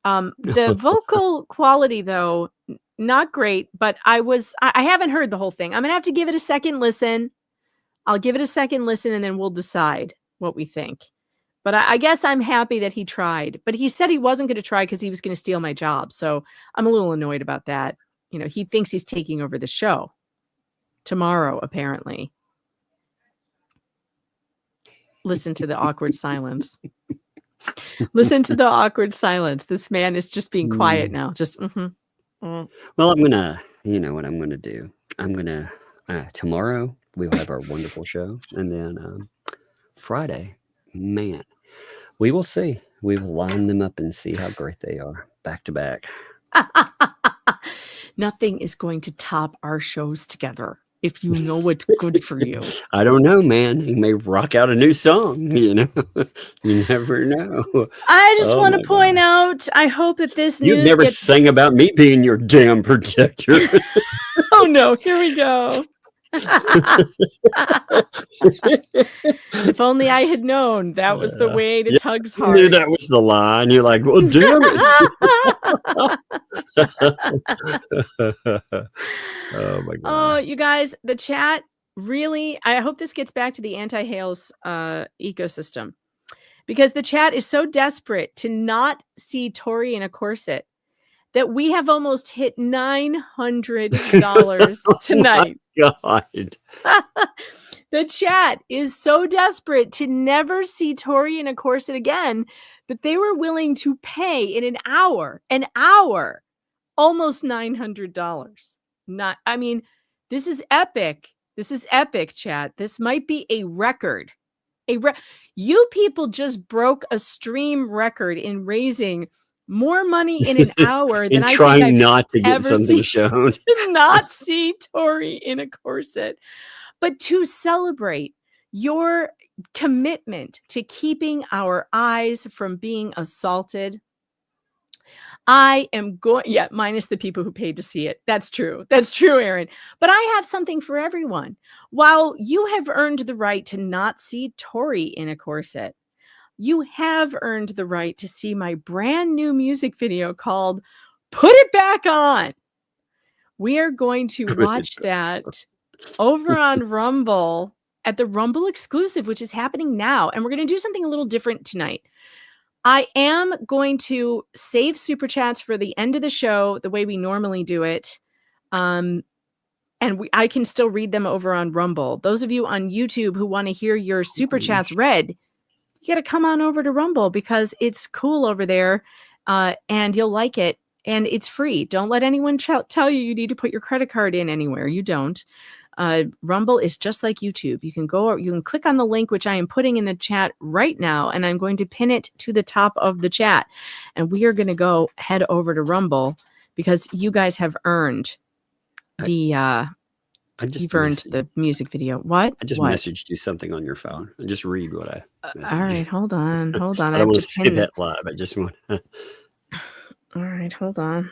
The vocal quality, though, not great, but I haven't heard the whole thing. I'm going to have to give it a second listen. I'll give it a second listen and then we'll decide what we think. But I guess I'm happy that he tried. But he said he wasn't going to try because he was going to steal my job. So I'm a little annoyed about that. He thinks he's taking over the show tomorrow, apparently. Listen to the awkward silence. Listen to the awkward silence. This man is just being quiet now. Just, Well, I'm going to, you know what I'm going to do? I'm going to, tomorrow we'll have our wonderful show. And then Friday, man, we will see. We will line them up and see how great they are back to back. Nothing is going to top our shows together. if you know what's good for you. I don't know, man. He may rock out a new song, you know. You never know. I just want to point out, I hope that this You've news never gets... sang about me being your damn protector. Oh, no. Here we go. If only I had known that was the way to Tug's heart. You knew that was the line. You're like, well, damn it. Oh, my God. Oh, you guys, the chat really, I hope this gets back to the anti-Hales ecosystem, because the chat is so desperate to not see Tori in a corset that we have almost hit $900 tonight. Oh my God. The chat is so desperate to never see Tori in a corset again that they were willing to pay in an hour, almost $900. I mean, this is epic. This is epic, chat. This might be a record. You people just broke a stream record in raising more money in an hour than I trying think I've not to get ever something shown. to not see Tori in a corset, but to celebrate your commitment to keeping our eyes from being assaulted. I am going, minus the people who paid to see it. That's true. That's true, Aaron. But I have something for everyone. While you have earned the right to not see Tori in a corset, you have earned the right to see my brand new music video called Put It Back On. We are going to watch that over on Rumble at the Rumble exclusive, which is happening now. And we're going to do something a little different tonight. I am going to save super chats for the end of the show, the way we normally do it. I can still read them over on Rumble. Those of you on YouTube who want to hear your super chats read, you got to come on over to Rumble because it's cool over there and you'll like it. And it's free. Don't let anyone tell you need to put your credit card in anywhere. You don't. Rumble is just like YouTube. You can click on the link, which I am putting in the chat right now, and I'm going to pin it to the top of the chat. And we are going to head over to Rumble because you guys have earned you've earned the music video. What? I just messaged you something on your phone. And just read what I messaged. All right, hold on. I don't want to say that live. I just want to. All right, hold on.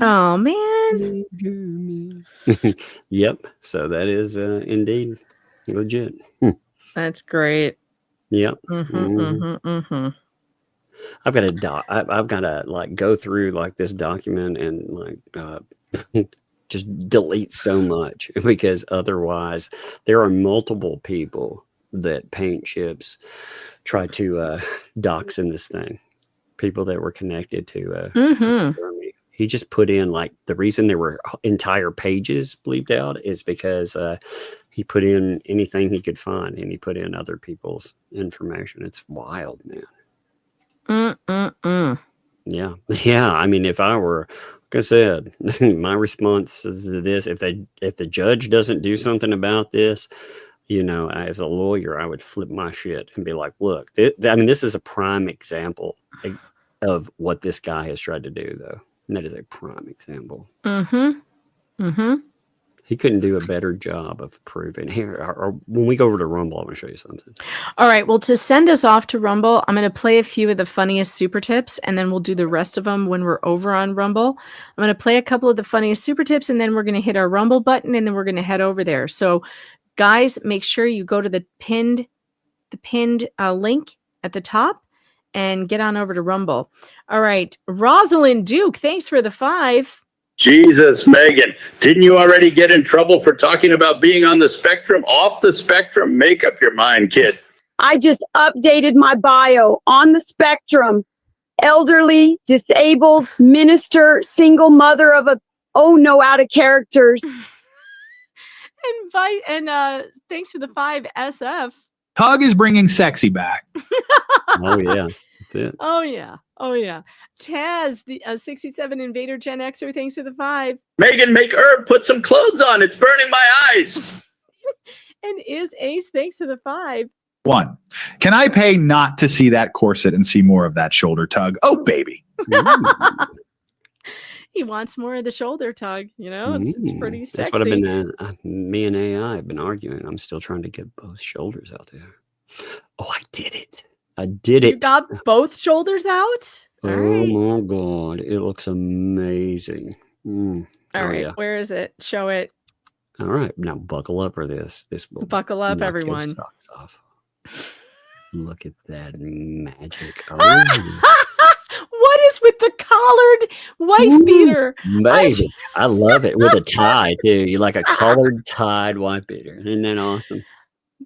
Oh, man. Yep. So that is indeed legit. That's great. Yep. I've got to like go through like this document and like just delete so much because otherwise there are multiple people that Paint Chips try to dox in this thing. People that were connected to he just put in like the reason there were entire pages bleeped out is because he put in anything he could find and he put in other people's information. It's wild, man. Yeah. I mean, if I were, like I said, my response to this, if the judge doesn't do something about this, you know, as a lawyer, I would flip my shit and be like, look, this is a prime example of what this guy has tried to do, though. And that is a prime example. He couldn't do a better job of proving. Here, or when we go over to Rumble, I'm going to show you something. All right. Well, to send us off to Rumble, I'm going to play a few of the funniest super tips, and then we'll do the rest of them when we're over on Rumble. I'm going to play a couple of the funniest super tips, and then we're going to hit our Rumble button, and then we're going to head over there. So, guys, make sure you go to the pinned link at the top and get on over to Rumble. All right. Rosalind Duke, thanks for the 5. Jesus, Megan, didn't you already get in trouble for talking about being on the spectrum, off the spectrum? Make up your mind, kid. I just updated my bio on the spectrum. Elderly, disabled, minister, single mother of out of characters. And thanks for the 5 SF. Tug is bringing sexy back. Oh, yeah. That's it. Oh, yeah. Taz, the 67 Invader Gen Xer, thanks for the 5. Megan, make Herb put some clothes on. It's burning my eyes. And is Ace, thanks for the 5. One, can I pay not to see that corset and see more of that shoulder tug? Oh, baby. He wants more of the shoulder tug. You know, it's pretty sexy. That's what I've been. Me and AI have been arguing. I'm still trying to get both shoulders out there. Oh, I did it! I did it! You got both shoulders out. Oh my god, it looks amazing. All right, yeah. Where is it? Show it. All right, now buckle up for this. This will buckle up, everyone. Socks off. Look at that magic! Oh. What is with the collared wife beater? Amazing. I love it with a tie too. You like a collared tied wife beater. Isn't that awesome?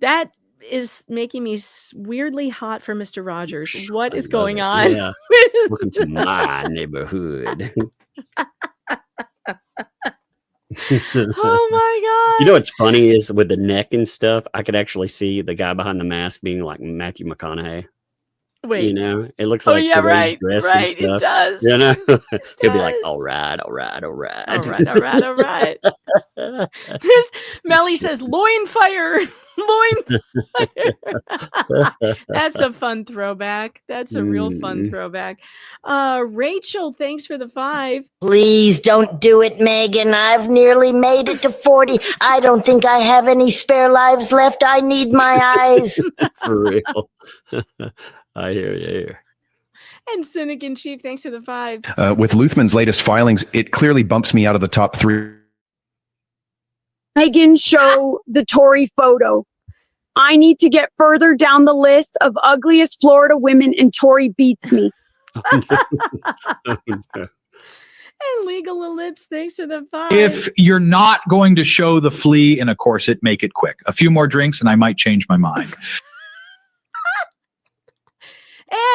That is making me weirdly hot for Mr. Rogers. What is going on? Yeah. Welcome to my neighborhood. Oh my god. You know what's funny is with the neck and stuff, I could actually see the guy behind the mask being like Matthew McConaughey. Wait, you know, it looks like right, dress right, and stuff. it does. You know, he'll be like, does. all right. There's Melly says, loin fire. That's a fun throwback. That's a real fun throwback. Rachel, thanks for the 5. Please don't do it, Megan. I've nearly made it to 40. I don't think I have any spare lives left. I need my eyes. For real. I hear you. And Cynic in Chief, thanks for the 5. With Luthman's latest filings, it clearly bumps me out of the top 3. Megan, show the Tory photo. I need to get further down the list of ugliest Florida women, and Tory beats me. And Legal Ellipse, thanks for the 5. If you're not going to show the flea in a corset, make it quick. A few more drinks and I might change my mind.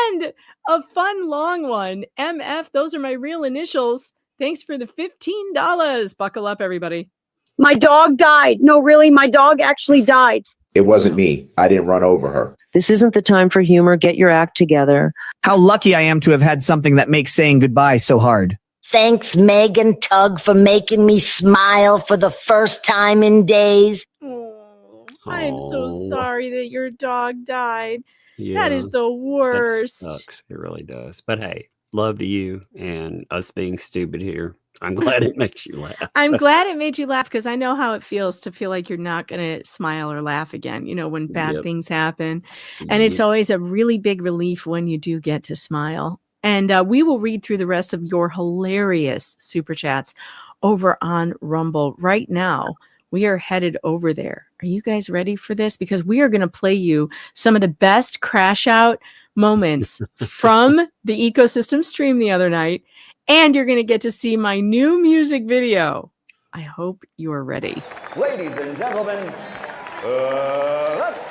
And a fun long one. MF, those are my real initials. Thanks for the $15. Buckle up, everybody. My dog died. No, really, my dog actually died. It wasn't me. I didn't run over her. This isn't the time for humor. Get your act together. How lucky I am to have had something that makes saying goodbye so hard. Thanks, Megan Tug, for making me smile for the first time in days. Oh, I'm so sorry that your dog died. Yeah, that is the worst. That sucks. It really does. But hey, love to you and us being stupid here. I'm glad it makes you laugh. I'm glad it made you laugh because I know how it feels to feel like you're not going to smile or laugh again, you know, when bad things happen. And it's always a really big relief when you do get to smile. And we will read through the rest of your hilarious super chats over on Rumble right now. We are headed over there. Are you guys ready for this? Because we are going to play you some of the best crash out moments from the ecosystem stream the other night. And you're going to get to see my new music video. I hope you are ready. Ladies and gentlemen, let's